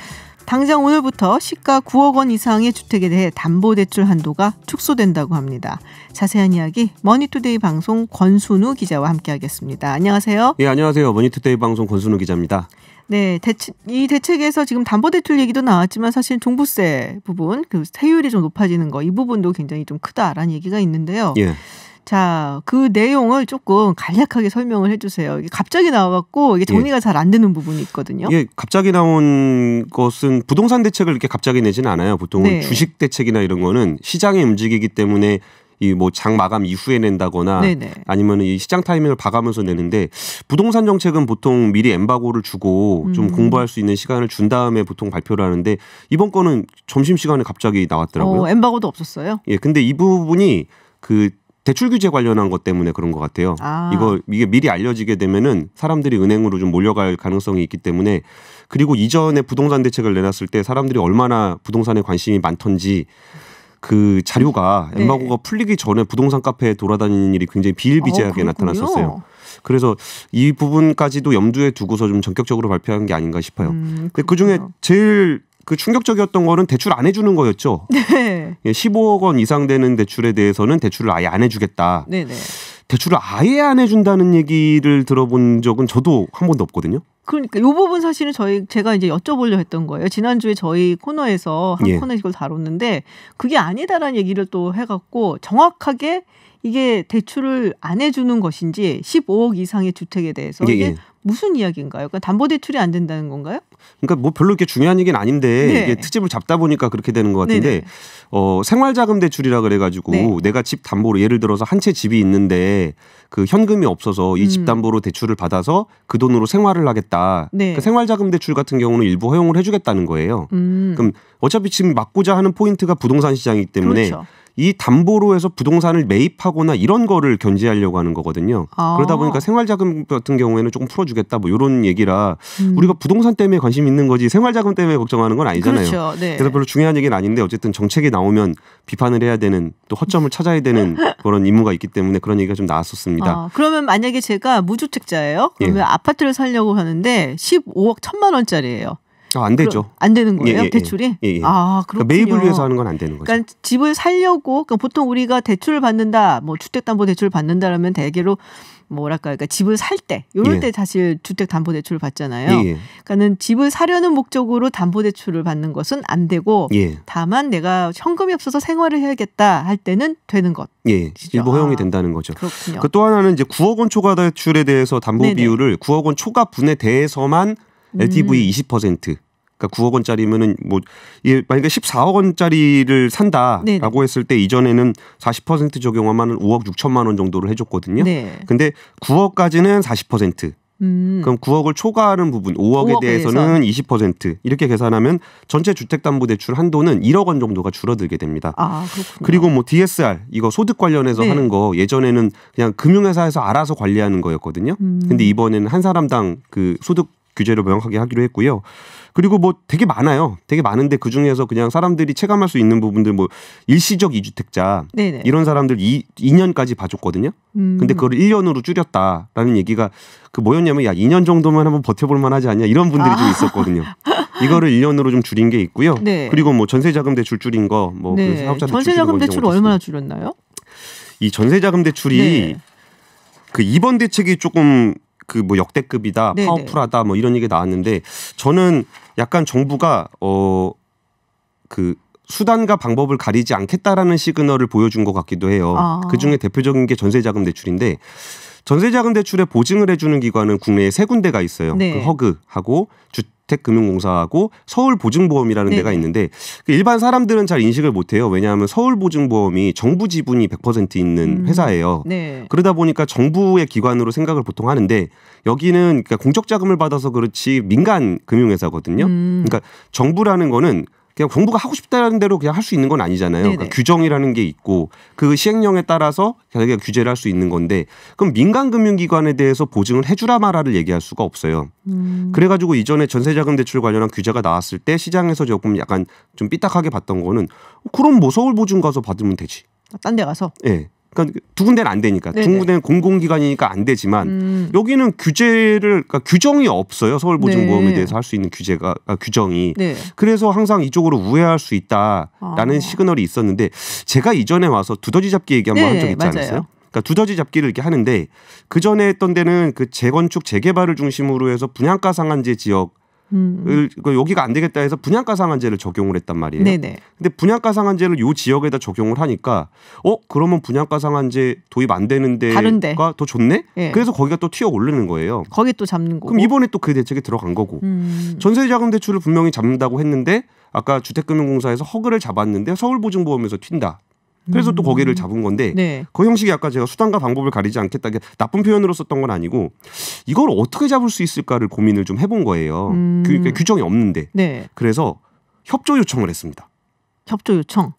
Speaker 1: 당장 오늘부터 시가 9억 원 이상의 주택에 대해 담보대출 한도가 축소된다고 합니다. 자세한 이야기 머니투데이 방송 권순우 기자와 함께하겠습니다. 안녕하세요.
Speaker 4: 예, 안녕하세요. 머니투데이 방송 권순우 기자입니다.
Speaker 1: 네, 이 대책에서 지금 담보대출 얘기도 나왔지만 사실 종부세 부분, 그 세율이 좀 높아지는 거, 이 부분도 굉장히 좀 크다라는 얘기가 있는데요.
Speaker 4: 예.
Speaker 1: 자, 그 내용을 조금 간략하게 설명을 해주세요. 이게 갑자기 나와갖고 이게 정리가 잘 안 되는 부분이 있거든요.
Speaker 4: 예, 갑자기 나온 것은 부동산 대책을 이렇게 갑자기 내지는 않아요. 보통은 주식 대책이나 이런 거는 시장이 움직이기 때문에 이 뭐 장 마감 이후에 낸다거나 아니면 이 시장 타이밍을 봐가면서 내는데 부동산 정책은 보통 미리 엠바고를 주고 좀 공부할 수 있는 시간을 준 다음에 보통 발표를 하는데 이번 거는 점심시간에 갑자기 나왔더라고요.
Speaker 1: 엠바고도 없었어요?
Speaker 4: 예, 근데 이 부분이 그 대출 규제 관련한 것 때문에 그런 것 같아요. 이게 미리 알려지게 되면은 사람들이 은행으로 좀 몰려갈 가능성이 있기 때문에 그리고 이전에 부동산 대책을 내놨을 때 사람들이 얼마나 부동산에 관심이 많던지 그 자료가 엠바고가 풀리기 전에 부동산 카페에 돌아다니는 일이 굉장히 비일비재하게 나타났었어요. 그래서 이 부분까지도 염두에 두고서 좀 전격적으로 발표한 게 아닌가 싶어요. 근데 그중에 제일 그 충격적이었던 거는 대출 안 해주는 거였죠. 네. 15억 원 이상 되는 대출에 대해서는 대출을 아예 안 해주겠다. 네네. 대출을 아예 안 해준다는 얘기를 들어본 적은 저도 한 번도 없거든요.
Speaker 1: 그러니까 이 부분 사실은 제가 이제 여쭤보려 했던 거예요. 지난주에 저희 코너에서 한 코너에서 이걸 다뤘는데 그게 아니다라는 얘기를 또 해갖고 정확하게 이게 대출을 안 해주는 것인지 15억 이상의 주택에 대해서 이게 무슨 이야기인가요? 그러니까 담보대출이 안 된다는 건가요?
Speaker 4: 그러니까 뭐 별로 이렇게 중요한 얘기는 아닌데 이게 트집을 잡다 보니까 그렇게 되는 것 같은데 생활자금 대출이라 그래가지고 내가 집 담보로 예를 들어서 한 채 집이 있는데 그 현금이 없어서 이 집 담보로 대출을 받아서 그 돈으로 생활을 하겠다. 그 생활자금 대출 같은 경우는 일부 허용을 해주겠다는 거예요. 그럼 어차피 지금 막고자 하는 포인트가 부동산 시장이기 때문에 이 담보로 해서 부동산을 매입하거나 이런 거를 견제하려고 하는 거거든요. 그러다 보니까 생활자금 같은 경우에는 조금 풀어주겠다 뭐 이런 얘기라 우리가 부동산 때문에 관심 있는 거지 생활자금 때문에 걱정하는 건 아니잖아요. 그렇죠. 그래서 별로 중요한 얘기는 아닌데 어쨌든 정책이 나오면 비판을 해야 되는 또 허점을 찾아야 되는 그런 임무가 있기 때문에 그런 얘기가 좀 나왔었습니다.
Speaker 1: 그러면 만약에 제가 무주택자예요. 그러면 아파트를 살려고 하는데 15억 1,000만 원짜리예요.
Speaker 4: 안 되죠.
Speaker 1: 안 되는 거예요? 대출이?
Speaker 4: 그렇군요. 그러니까 매입을 위해서 하는 건 안 되는 거죠.
Speaker 1: 그러니까 집을 살려고 그러니까 보통 우리가 대출을 받는다, 뭐 주택담보대출을 받는다라면 대개로 뭐랄까, 그러니까 집을 살 때, 이럴 때 사실 주택담보대출을 받잖아요. 그러니까는 집을 사려는 목적으로 담보대출을 받는 것은 안 되고, 다만 내가 현금이 없어서 생활을 해야겠다 할 때는 되는 것.
Speaker 4: 일부 허용이 된다는 거죠.
Speaker 1: 그렇군요.
Speaker 4: 또 하나는 이제 9억 원 초과 대출에 대해서 담보 비율을 9억 원 초과분에 대해서만 LTV 20%. 그러니까 9억 원짜리면은 뭐 만약에 14억 원짜리를 산다라고 했을 때 이전에는 40% 적용하면 5억 6천만 원 정도를 해줬거든요. 근데 9억까지는 40%. 그럼 9억을 초과하는 부분 5억에 대해서는 20% 이렇게 계산하면 전체 주택담보대출 한도는 1억 원 정도가 줄어들게 됩니다.
Speaker 1: 그렇군요.
Speaker 4: 그리고 뭐 DSR 이거 소득 관련해서
Speaker 1: 네.
Speaker 4: 하는 거 예전에는 그냥 금융회사에서 알아서 관리하는 거였거든요. 근데 이번에는 한 사람당 그 소득 규제를 명확하게 하기로 했고요. 그리고 뭐 되게 많아요. 되게 많은데 그중에서 그냥 사람들이 체감할 수 있는 부분들 뭐 일시적 2주택자
Speaker 1: 네네.
Speaker 4: 이런 사람들 2년까지 봐줬거든요. 근데 그걸 1년으로 줄였다라는 얘기가 그 뭐였냐면 야 2년 정도만 한번 버텨볼 만하지 않냐 이런 분들이 좀 있었거든요. 이거를 1년으로 좀 줄인 게 있고요.
Speaker 1: 네.
Speaker 4: 그리고 뭐 전세자금 대출 줄인 거 뭐
Speaker 1: 네.
Speaker 4: 그 사업자
Speaker 1: 전세자금 대출 얼마나 줄였나요?
Speaker 4: 이 전세자금 대출이
Speaker 1: 네.
Speaker 4: 그 이번 대책이 조금 그 뭐 역대급이다,
Speaker 1: 네네.
Speaker 4: 파워풀하다 뭐 이런 얘기 나왔는데 저는 약간 정부가 그 수단과 방법을 가리지 않겠다라는 시그널을 보여준 것 같기도 해요. 그 중에 대표적인 게 전세자금 대출인데 전세자금 대출에 보증을 해주는 기관은 국내에 3군데가 있어요.
Speaker 1: 네.
Speaker 4: 그 허그하고 주택금융공사하고 서울보증보험이라는
Speaker 1: 네네.
Speaker 4: 데가 있는데 일반 사람들은 잘 인식을 못해요. 왜냐하면 서울보증보험이 정부 지분이 100% 있는 회사예요.
Speaker 1: 네.
Speaker 4: 그러다 보니까 정부의 기관으로 생각을 보통 하는데 여기는 그러니까 공적 자금을 받아서 그렇지 민간 금융회사거든요. 그러니까 정부라는 거는 그냥 정부가 하고 싶다는 대로 그냥 할 수 있는 건 아니잖아요. 그러니까 규정이라는 게 있고 그 시행령에 따라서 자기가 규제를 할 수 있는 건데 그럼 민간 금융기관에 대해서 보증을 해주라 마라를 얘기할 수가 없어요. 그래가지고 이전에 전세자금 대출 관련한 규제가 나왔을 때 시장에서 조금 약간 좀 삐딱하게 봤던 거는 그럼 뭐 서울보증 가서 받으면 되지.
Speaker 1: 딴 데 가서?
Speaker 4: 네. 그러니까 두 군데는 안 되니까.
Speaker 1: 네네.
Speaker 4: 두 군데는 공공기관이니까 안 되지만 여기는 그러니까 규정이 없어요. 서울보증보험에
Speaker 1: 네.
Speaker 4: 대해서 할 수 있는 규정이.
Speaker 1: 네.
Speaker 4: 그래서 항상 이쪽으로 우회할 수 있다라는 시그널이 있었는데 제가 이전에 와서 두더지 잡기 얘기 한번 한 적 있지 않았어요?
Speaker 1: 맞아요.
Speaker 4: 그러니까 두더지 잡기를 이렇게 하는데 그 전에 했던 데는 그 재건축 재개발을 중심으로 해서 분양가 상한제 지역 여기가 안 되겠다 해서 분양가 상한제를 적용을 했단 말이에요.
Speaker 1: 네네.
Speaker 4: 근데 분양가 상한제를 요 지역에다 적용을 하니까 그러면 분양가 상한제 도입 안 되는 데가 더 좋네?
Speaker 1: 네.
Speaker 4: 그래서 거기가 또 튀어 오르는 거예요.
Speaker 1: 거기 또 잡는 거고.
Speaker 4: 그럼 이번에 또 그 대책에 들어간 거고. 전세자금 대출을 분명히 잡는다고 했는데 아까 주택금융공사에서 허그를 잡았는데 서울보증보험에서 튄다. 그래서 또 거기를 잡은 건데
Speaker 1: 네.
Speaker 4: 그 형식이 아까 제가 수단과 방법을 가리지 않겠다. 나쁜 표현으로 썼던 건 아니고 이걸 어떻게 잡을 수 있을까를 고민을 좀 해본 거예요. 그러니까 규정이 없는데.
Speaker 1: 네.
Speaker 4: 그래서 협조 요청을 했습니다.
Speaker 1: 협조 요청?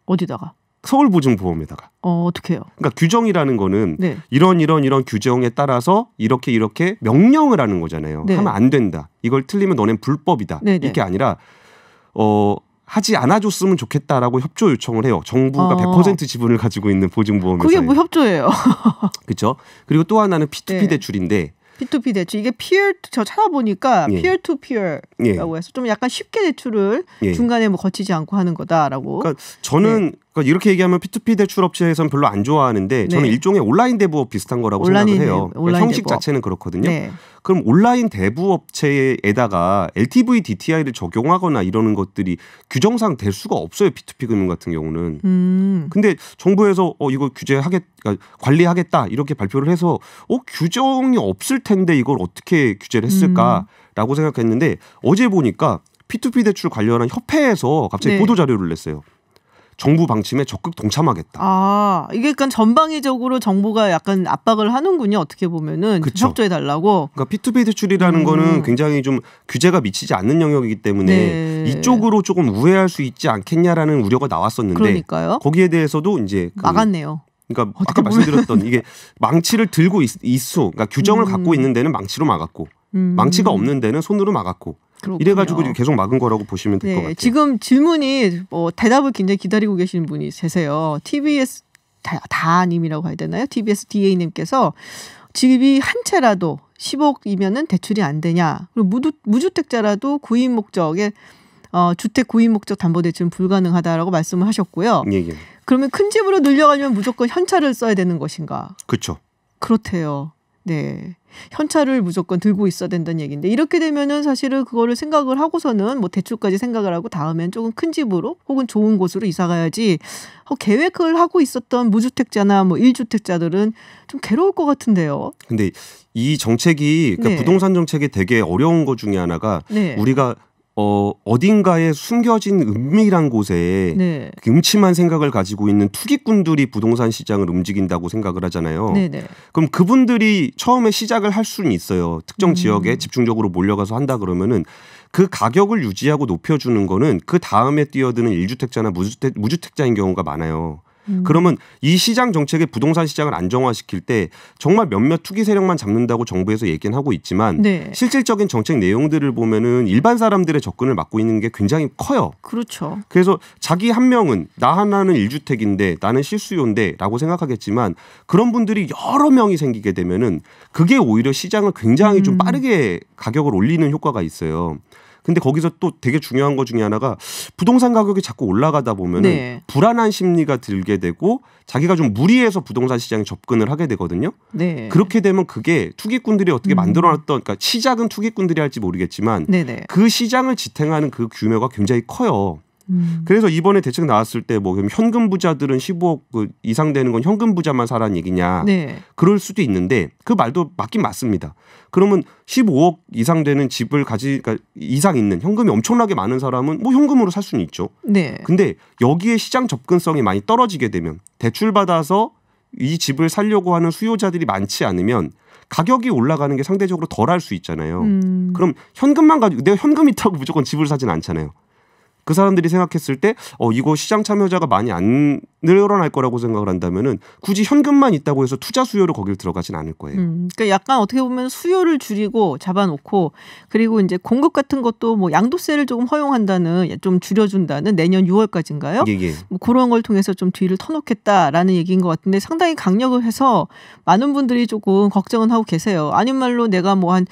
Speaker 1: 어디다가?
Speaker 4: 서울보증보험에다가.
Speaker 1: 어떻게 해요?
Speaker 4: 그러니까 규정이라는 거는
Speaker 1: 네.
Speaker 4: 이런 규정에 따라서 이렇게 명령을 하는 거잖아요.
Speaker 1: 네.
Speaker 4: 하면 안 된다. 이걸 틀리면 너넨 불법이다.
Speaker 1: 네네.
Speaker 4: 이게 아니라 하지 않아줬으면 좋겠다라고 협조 요청을 해요. 정부가 100% 지분을 가지고 있는 보증보험회사에.
Speaker 1: 그게 뭐 협조예요?
Speaker 4: 그렇죠. 그리고 또 하나는 P2P
Speaker 1: 네.
Speaker 4: 대출인데
Speaker 1: P2P 대출 이게 저 찾아보니까
Speaker 4: 예.
Speaker 1: peer to peer라고 해서 좀 약간 쉽게 대출을 중간에 뭐 거치지 않고 하는 거다라고.
Speaker 4: 그러니까 저는 그러니까 이렇게 얘기하면 P2P 대출 업체에서는 별로 안 좋아하는데 저는 일종의 온라인 대부업 비슷한 거라고 생각을 해요. 그러니까 형식
Speaker 1: 대부업.
Speaker 4: 자체는 그렇거든요.
Speaker 1: 네.
Speaker 4: 그럼 온라인 대부업체에다가 LTV DTI를 적용하거나 이러는 것들이 규정상 될 수가 없어요. P2P 금융 같은 경우는. 근데 정부에서 이거 그러니까 관리하겠다 이렇게 발표를 해서 규정이 없을 텐데 이걸 어떻게 규제를 했을까라고 생각했는데 어제 보니까 P2P 대출 관련한 협회에서 갑자기 보도 자료를 냈어요. 정부 방침에 적극 동참하겠다.
Speaker 1: 이게 약간 전방위적으로 정부가 약간 압박을 하는군요. 어떻게 보면은 협조해 달라고.
Speaker 4: 그러니까 P2P 대출이라는 거는 굉장히 좀 규제가 미치지 않는 영역이기 때문에 이쪽으로 조금 우회할 수 있지 않겠냐라는 우려가 나왔었는데
Speaker 1: 그러니까요.
Speaker 4: 거기에 대해서도 이제
Speaker 1: 막았네요.
Speaker 4: 그러니까 아까 말씀드렸던 이게 망치를 들고 그러니까 규정을 갖고 있는 데는 망치로 막았고 망치가 없는 데는 손으로 막았고.
Speaker 1: 그렇군요.
Speaker 4: 이래가지고 계속 막은 거라고 보시면 될 것 같아요.
Speaker 1: 지금 질문이 대답을 굉장히 기다리고 계시는 분이 계세요. TBS 다님이라고 해야 되나요? TBS DA님께서 집이 한 채라도 10억이면은 대출이 안 되냐? 그리고 무주택자라도 구입 목적에 주택 구입 목적 담보대출은 불가능하다라고 말씀을 하셨고요.
Speaker 4: 예.
Speaker 1: 그러면 큰 집으로 늘려가려면 무조건 현찰을 써야 되는 것인가?
Speaker 4: 그렇죠.
Speaker 1: 그렇대요. 네. 현찰을 무조건 들고 있어야 된다는 얘기인데 이렇게 되면은 사실은 그거를 생각을 하고서는 뭐 대출까지 생각을 하고 다음엔 조금 큰 집으로 혹은 좋은 곳으로 이사 가야지 계획을 하고 있었던 무주택자나 뭐 1주택자들은 좀 괴로울 것 같은데요.
Speaker 4: 근데 이 정책이 그러니까 부동산 정책이 되게 어려운 것 중에 하나가 우리가 어딘가에 숨겨진 은밀한 곳에
Speaker 1: 네.
Speaker 4: 음침한 생각을 가지고 있는 투기꾼들이 부동산 시장을 움직인다고 생각을 하잖아요.
Speaker 1: 네네.
Speaker 4: 그럼 그분들이 처음에 시작을 할 수는 있어요. 특정 지역에 집중적으로 몰려가서 한다 그러면은 그 가격을 유지하고 높여주는 거는 그 다음에 뛰어드는 1주택자나 무주택자인 경우가 많아요. 그러면 이 시장 정책의 부동산 시장을 안정화시킬 때 정말 몇몇 투기 세력만 잡는다고 정부에서 얘기는 하고 있지만
Speaker 1: 네.
Speaker 4: 실질적인 정책 내용들을 보면은 일반 사람들의 접근을 막고 있는 게 굉장히 커요.
Speaker 1: 그렇죠.
Speaker 4: 그래서 자기 한 명은 나 하나는 1주택인데 나는 실수요인데 라고 생각하겠지만 그런 분들이 여러 명이 생기게 되면은 그게 오히려 시장을 굉장히 좀 빠르게 가격을 올리는 효과가 있어요. 근데 거기서 또 되게 중요한 것 중에 하나가 부동산 가격이 자꾸 올라가다 보면은
Speaker 1: 네.
Speaker 4: 불안한 심리가 들게 되고 자기가 좀 무리해서 부동산 시장에 접근을 하게 되거든요.
Speaker 1: 네.
Speaker 4: 그렇게 되면 그게 투기꾼들이 어떻게 만들어놨던 그러니까 시작은 투기꾼들이 할지 모르겠지만
Speaker 1: 네네.
Speaker 4: 그 시장을 지탱하는 그 규모가 굉장히 커요. 그래서 이번에 대책 나왔을 때 뭐 현금 부자들은 15억 이상 되는 건 현금 부자만 사라는 얘기냐.
Speaker 1: 네.
Speaker 4: 그럴 수도 있는데 그 말도 맞긴 맞습니다. 그러면 15억 이상 되는 집을 그러니까 이상 있는 현금이 엄청나게 많은 사람은 뭐 현금으로 살 수는 있죠.
Speaker 1: 네.
Speaker 4: 근데 여기에 시장 접근성이 많이 떨어지게 되면 대출 받아서 이 집을 살려고 하는 수요자들이 많지 않으면 가격이 올라가는 게 상대적으로 덜할 수 있잖아요. 그럼 현금만 가지고 내가 현금 있다고 무조건 집을 사진 않잖아요. 그 사람들이 생각했을 때 이거 시장 참여자가 많이 안 늘어날 거라고 생각을 한다면은 굳이 현금만 있다고 해서 투자 수요로 거길 들어가진 않을 거예요.
Speaker 1: 그러니까 약간 어떻게 보면 수요를 줄이고 잡아놓고 그리고 이제 공급 같은 것도 뭐 양도세를 조금 허용한다는 좀 줄여준다는 내년 6월까지인가요?
Speaker 4: 예.
Speaker 1: 뭐 그런 걸 통해서 좀 뒤를 터놓겠다라는 얘기인 것 같은데 상당히 강력을 해서 많은 분들이 조금 걱정은 하고 계세요. 아닌 말로 내가 뭐 한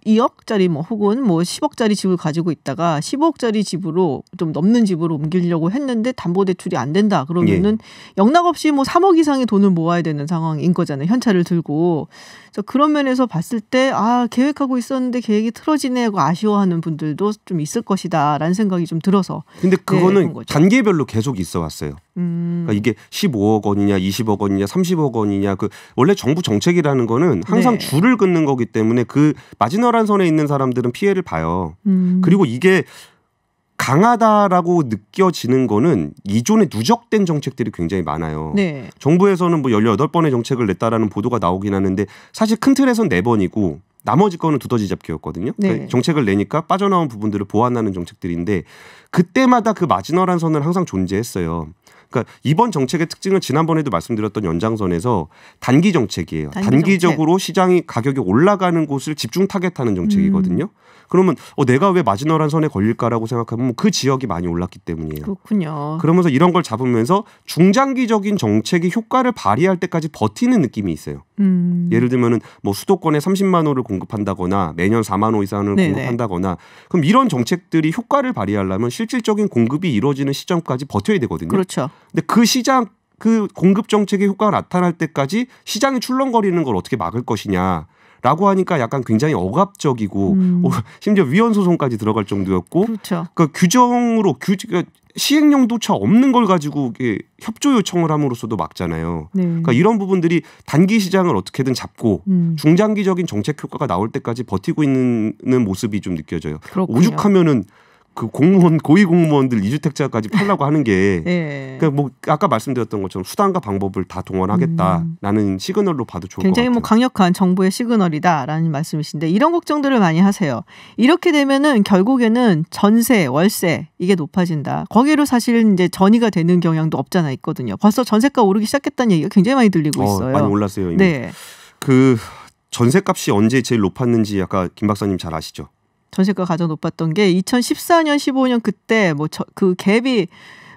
Speaker 1: 2억짜리 뭐 혹은 뭐 10억짜리 집을 가지고 있다가 15억짜리 집으로 좀 넘는 집으로 옮기려고 했는데 담보대출이 안 된다 그러면은 영락 없이 뭐 3억 이상의 돈을 모아야 되는 상황인 거잖아요. 현찰을 들고. 그래서 그런 면에서 봤을 때 계획하고 있었는데 계획이 틀어지네 하고 아쉬워하는 분들도 좀 있을 것이다라는 생각이 좀 들어서.
Speaker 4: 근데 그거는 단계별로 계속 있어 왔어요. 그러니까 이게 15억 원이냐 20억 원이냐 30억 원이냐 원래 정부 정책이라는 거는 항상 줄을 긋는 거기 때문에 그 마지노란 선에 있는 사람들은 피해를 봐요. 그리고 이게 강하다라고 느껴지는 거는 이존에 누적된 정책들이 굉장히 많아요.
Speaker 1: 네.
Speaker 4: 정부에서는 뭐 18번의 정책을 냈다라는 보도가 나오긴 하는데 사실 큰 틀에서는 4번이고 나머지 거는 두더지 잡기였거든요.
Speaker 1: 네.
Speaker 4: 그러니까 정책을 내니까 빠져나온 부분들을 보완하는 정책들인데 그때마다 그 마지노란 선은 항상 존재했어요. 그러니까 이번 정책의 특징은 지난번에도 말씀드렸던 연장선에서 단기 정책이에요. 단기적으로 시장이 가격이 올라가는 곳을 집중 타겟하는 정책이거든요. 그러면 내가 왜 마지노란 선에 걸릴까라고 생각하면 그 지역이 많이 올랐기 때문이에요.
Speaker 1: 그렇군요.
Speaker 4: 그러면서 이런 걸 잡으면서 중장기적인 정책이 효과를 발휘할 때까지 버티는 느낌이 있어요. 예를 들면은 뭐 수도권에 30만 호를 공급한다거나 매년 4만 호 이상을 공급한다거나 그럼 이런 정책들이 효과를 발휘하려면 실질적인 공급이 이루어지는 시점까지 버텨야 되거든요.
Speaker 1: 그렇죠.
Speaker 4: 근데 그 시장 그 공급 정책의 효과가 나타날 때까지 시장이 출렁거리는 걸 어떻게 막을 것이냐. 라고 하니까 약간 굉장히 억압적이고 심지어 위헌 소송까지 들어갈 정도였고
Speaker 1: 그렇죠.
Speaker 4: 그 규정으로 시행령조차 없는 걸 가지고 협조 요청을 함으로써도 막잖아요.
Speaker 1: 네.
Speaker 4: 그러니까 이런 부분들이 단기 시장을 어떻게든 잡고 중장기적인 정책 효과가 나올 때까지 버티고 있는 모습이 좀 느껴져요.
Speaker 1: 그렇군요.
Speaker 4: 오죽하면은 그 고위 공무원들 2주택자까지 팔라고 하는 게 그러니까 뭐 아까 말씀드렸던 것처럼 수단과 방법을 다 동원하겠다라는 시그널로 봐도 좋을 것 같아요.
Speaker 1: 굉장히 뭐 강력한 정부의 시그널이다라는 말씀이신데 이런 걱정들을 많이 하세요. 이렇게 되면은 결국에는 전세, 월세 이게 높아진다. 거기로 사실 이제 전이가 되는 경향도 없잖아 있거든요. 벌써 전세가 오르기 시작했다는 얘기가 굉장히 많이 들리고 있어요.
Speaker 4: 많이 올랐어요. 이미.
Speaker 1: 네.
Speaker 4: 그 전세값이 언제 제일 높았는지 아까 김 박사님 잘 아시죠?
Speaker 1: 전세가 가장 높았던 게 2014년, 15년 그때 뭐 그 갭이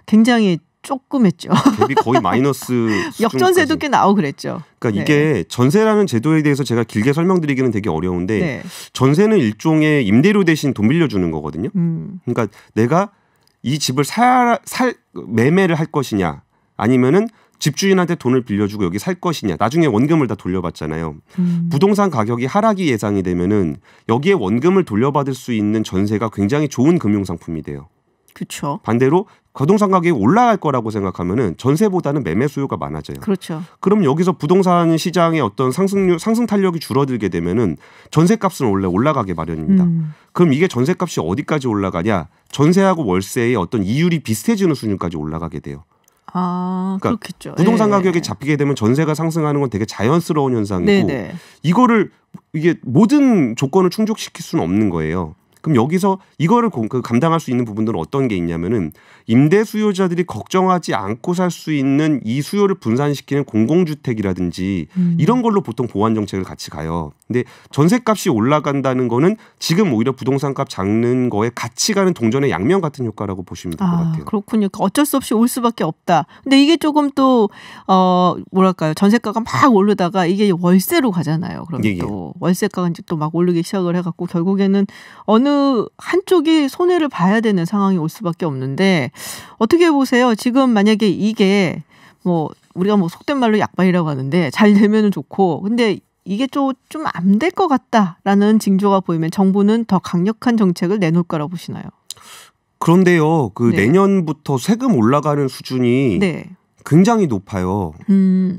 Speaker 1: 굉장히 조그맸죠.
Speaker 4: 갭이 거의 마이너스
Speaker 1: 역전세도 꽤 나오고 그랬죠.
Speaker 4: 그러니까 이게 전세라는 제도에 대해서 제가 길게 설명드리기는 되게 어려운데 전세는 일종의 임대료 대신 돈 빌려주는 거거든요. 그러니까 내가 이 집을 매매를 할 것이냐 아니면은 집주인한테 돈을 빌려주고 여기 살 것이냐. 나중에 원금을 다 돌려받잖아요. 부동산 가격이 하락이 예상이 되면은 여기에 원금을 돌려받을 수 있는 전세가 굉장히 좋은 금융상품이 돼요.
Speaker 1: 그렇죠.
Speaker 4: 반대로 부동산 가격이 올라갈 거라고 생각하면은 전세보다는 매매 수요가 많아져요.
Speaker 1: 그렇죠.
Speaker 4: 그럼 여기서 부동산 시장의 어떤 상승 탄력이 줄어들게 되면은 전세값은 원래 올라가게 마련입니다. 그럼 이게 전세값이 어디까지 올라가냐? 전세하고 월세의 어떤 이율이 비슷해지는 수준까지 올라가게 돼요.
Speaker 1: 아, 그러니까 그렇겠죠.
Speaker 4: 부동산 가격이 잡히게 되면 전세가 상승하는 건 되게 자연스러운 현상이고
Speaker 1: 네네.
Speaker 4: 이거를 이게 모든 조건을 충족시킬 수는 없는 거예요. 그럼 여기서 이거를 감당할 수 있는 부분들은 어떤 게 있냐면은 임대 수요자들이 걱정하지 않고 살 수 있는 이 수요를 분산시키는 공공주택이라든지 이런 걸로 보통 보완 정책을 같이 가요. 근데 전세값이 올라간다는 거는 지금 오히려 부동산값 잡는 거에 같이 가는 동전의 양면 같은 효과라고 보시면 될 것 같아요.
Speaker 1: 그렇군요. 어쩔 수 없이 올 수밖에 없다. 근데 이게 조금 또 뭐랄까요? 전세가가 막 오르다가 이게 월세로 가잖아요. 그럼 또 월세가가 이제 또 막 오르기 시작을 해갖고 결국에는 어느 한쪽이 손해를 봐야 되는 상황이 올 수밖에 없는데 어떻게 보세요? 지금 만약에 이게 뭐 우리가 뭐 속된 말로 약발이라고 하는데 잘 되면은 좋고 근데 이게 좀 안 될 것 같다라는 징조가 보이면 정부는 더 강력한 정책을 내놓을 거라고 보시나요?
Speaker 4: 그런데요. 내년부터 세금 올라가는 수준이 굉장히 높아요.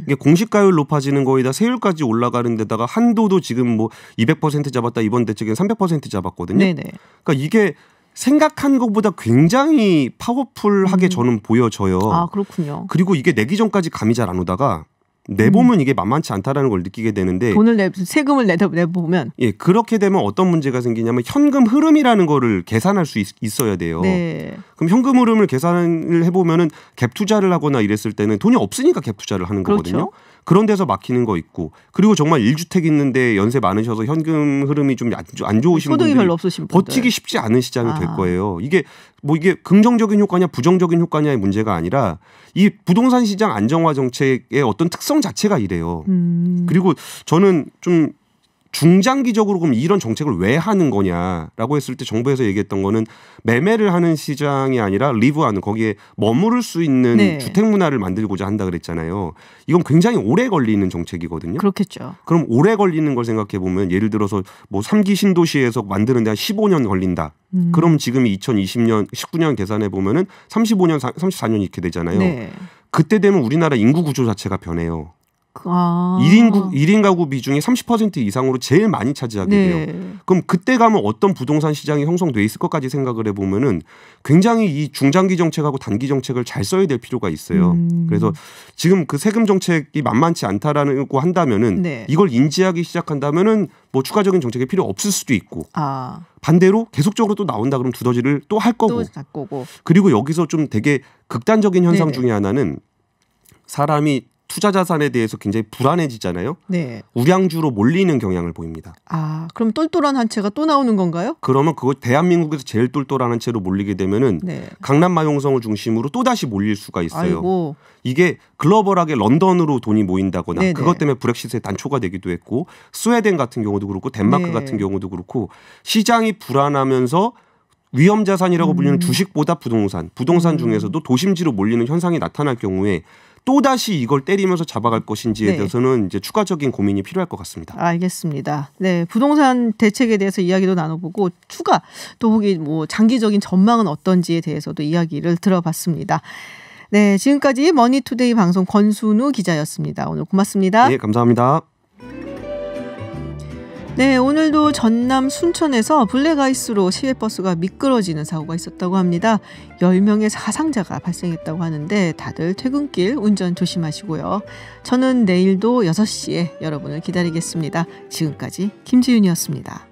Speaker 4: 이게 공시가율 높아지는 거에다 세율까지 올라가는 데다가 한도도 지금 뭐 200% 잡았다 이번 대책엔 300% 잡았거든요.
Speaker 1: 네네.
Speaker 4: 그러니까 이게 생각한 것보다 굉장히 파워풀하게 저는 보여져요.
Speaker 1: 아, 그렇군요.
Speaker 4: 그리고 이게 내기 전까지 감이 잘 안 오다가 내보면 이게 만만치 않다라는 걸 느끼게 되는데
Speaker 1: 세금을 내보면
Speaker 4: 그렇게 되면 어떤 문제가 생기냐면 현금 흐름이라는 거를 계산할 수 있어야 돼요.
Speaker 1: 네.
Speaker 4: 그럼 현금 흐름을 계산을 해보면은 갭 투자를 하거나 이랬을 때는 돈이 없으니까 갭 투자를 하는 거거든요.
Speaker 1: 그렇죠.
Speaker 4: 그런 데서 막히는 거 있고 그리고 정말 1주택 있는데 연세 많으셔서 현금 흐름이 좀 안 좋으신
Speaker 1: 소득이
Speaker 4: 분들이
Speaker 1: 별로 없으신 분들
Speaker 4: 버티기 쉽지 않은 시장이 될 거예요. 이게 긍정적인 효과냐 부정적인 효과냐의 문제가 아니라 이 부동산 시장 안정화 정책의 어떤 특성 자체가 이래요. 그리고 저는 좀 중장기적으로 그럼 이런 정책을 왜 하는 거냐라고 했을 때 정부에서 얘기했던 거는 매매를 하는 시장이 아니라 리브하는 거기에 머무를 수 있는 주택 문화를 만들고자 한다 그랬잖아요. 이건 굉장히 오래 걸리는 정책이거든요.
Speaker 1: 그렇겠죠.
Speaker 4: 그럼 오래 걸리는 걸 생각해 보면 예를 들어서 뭐 3기 신도시에서 만드는 데 한 15년 걸린다. 그럼 지금이 2020년 19년 계산해 보면은 35년 34년 이렇게 되잖아요.
Speaker 1: 네.
Speaker 4: 그때 되면 우리나라 인구 구조 자체가 변해요. 1인 가구 비중이 30% 이상으로 제일 많이 차지하게 돼요. 그럼 그때 가면 어떤 부동산 시장이 형성돼 있을 것까지 생각을 해보면은 굉장히 이 중장기 정책하고 단기 정책을 잘 써야 될 필요가 있어요. 그래서 지금 그 세금 정책이 만만치 않다라고 한다면은 이걸 인지하기 시작한다면은 뭐 추가적인 정책이 필요 없을 수도 있고 반대로 계속적으로 또 나온다 그러면 두더지를 또 할 거고 그리고 여기서 좀 되게 극단적인 현상 중에 하나는 사람이 투자 자산에 대해서 굉장히 불안해지잖아요. 우량주로 몰리는 경향을 보입니다.
Speaker 1: 그럼 똘똘한 한 채가 또 나오는 건가요?
Speaker 4: 그러면 그거 대한민국에서 제일 똘똘한 한 채로 몰리게 되면은 강남 마용성을 중심으로 또 다시 몰릴 수가 있어요.
Speaker 1: 아이고.
Speaker 4: 이게 글로벌하게 런던으로 돈이 모인다거나 그것 때문에 브렉시트의 단초가 되기도 했고 스웨덴 같은 경우도 그렇고 덴마크 같은 경우도 그렇고 시장이 불안하면서 위험 자산이라고 불리는 주식보다 부동산 중에서도 도심지로 몰리는 현상이 나타날 경우에 또다시 이걸 때리면서 잡아갈 것인지에 대해서는 이제 추가적인 고민이 필요할 것 같습니다.
Speaker 1: 알겠습니다. 부동산 대책에 대해서 이야기도 나눠보고 추가 또 혹시 뭐 장기적인 전망은 어떤지에 대해서도 이야기를 들어봤습니다. 지금까지 머니투데이 방송 권순우 기자였습니다. 오늘 고맙습니다.
Speaker 4: 네, 감사합니다.
Speaker 1: 오늘도 전남 순천에서 블랙아이스로 시외버스가 미끄러지는 사고가 있었다고 합니다. 10명의 사상자가 발생했다고 하는데 다들 퇴근길 운전 조심하시고요. 저는 내일도 6시에 여러분을 기다리겠습니다. 지금까지 김지윤이었습니다.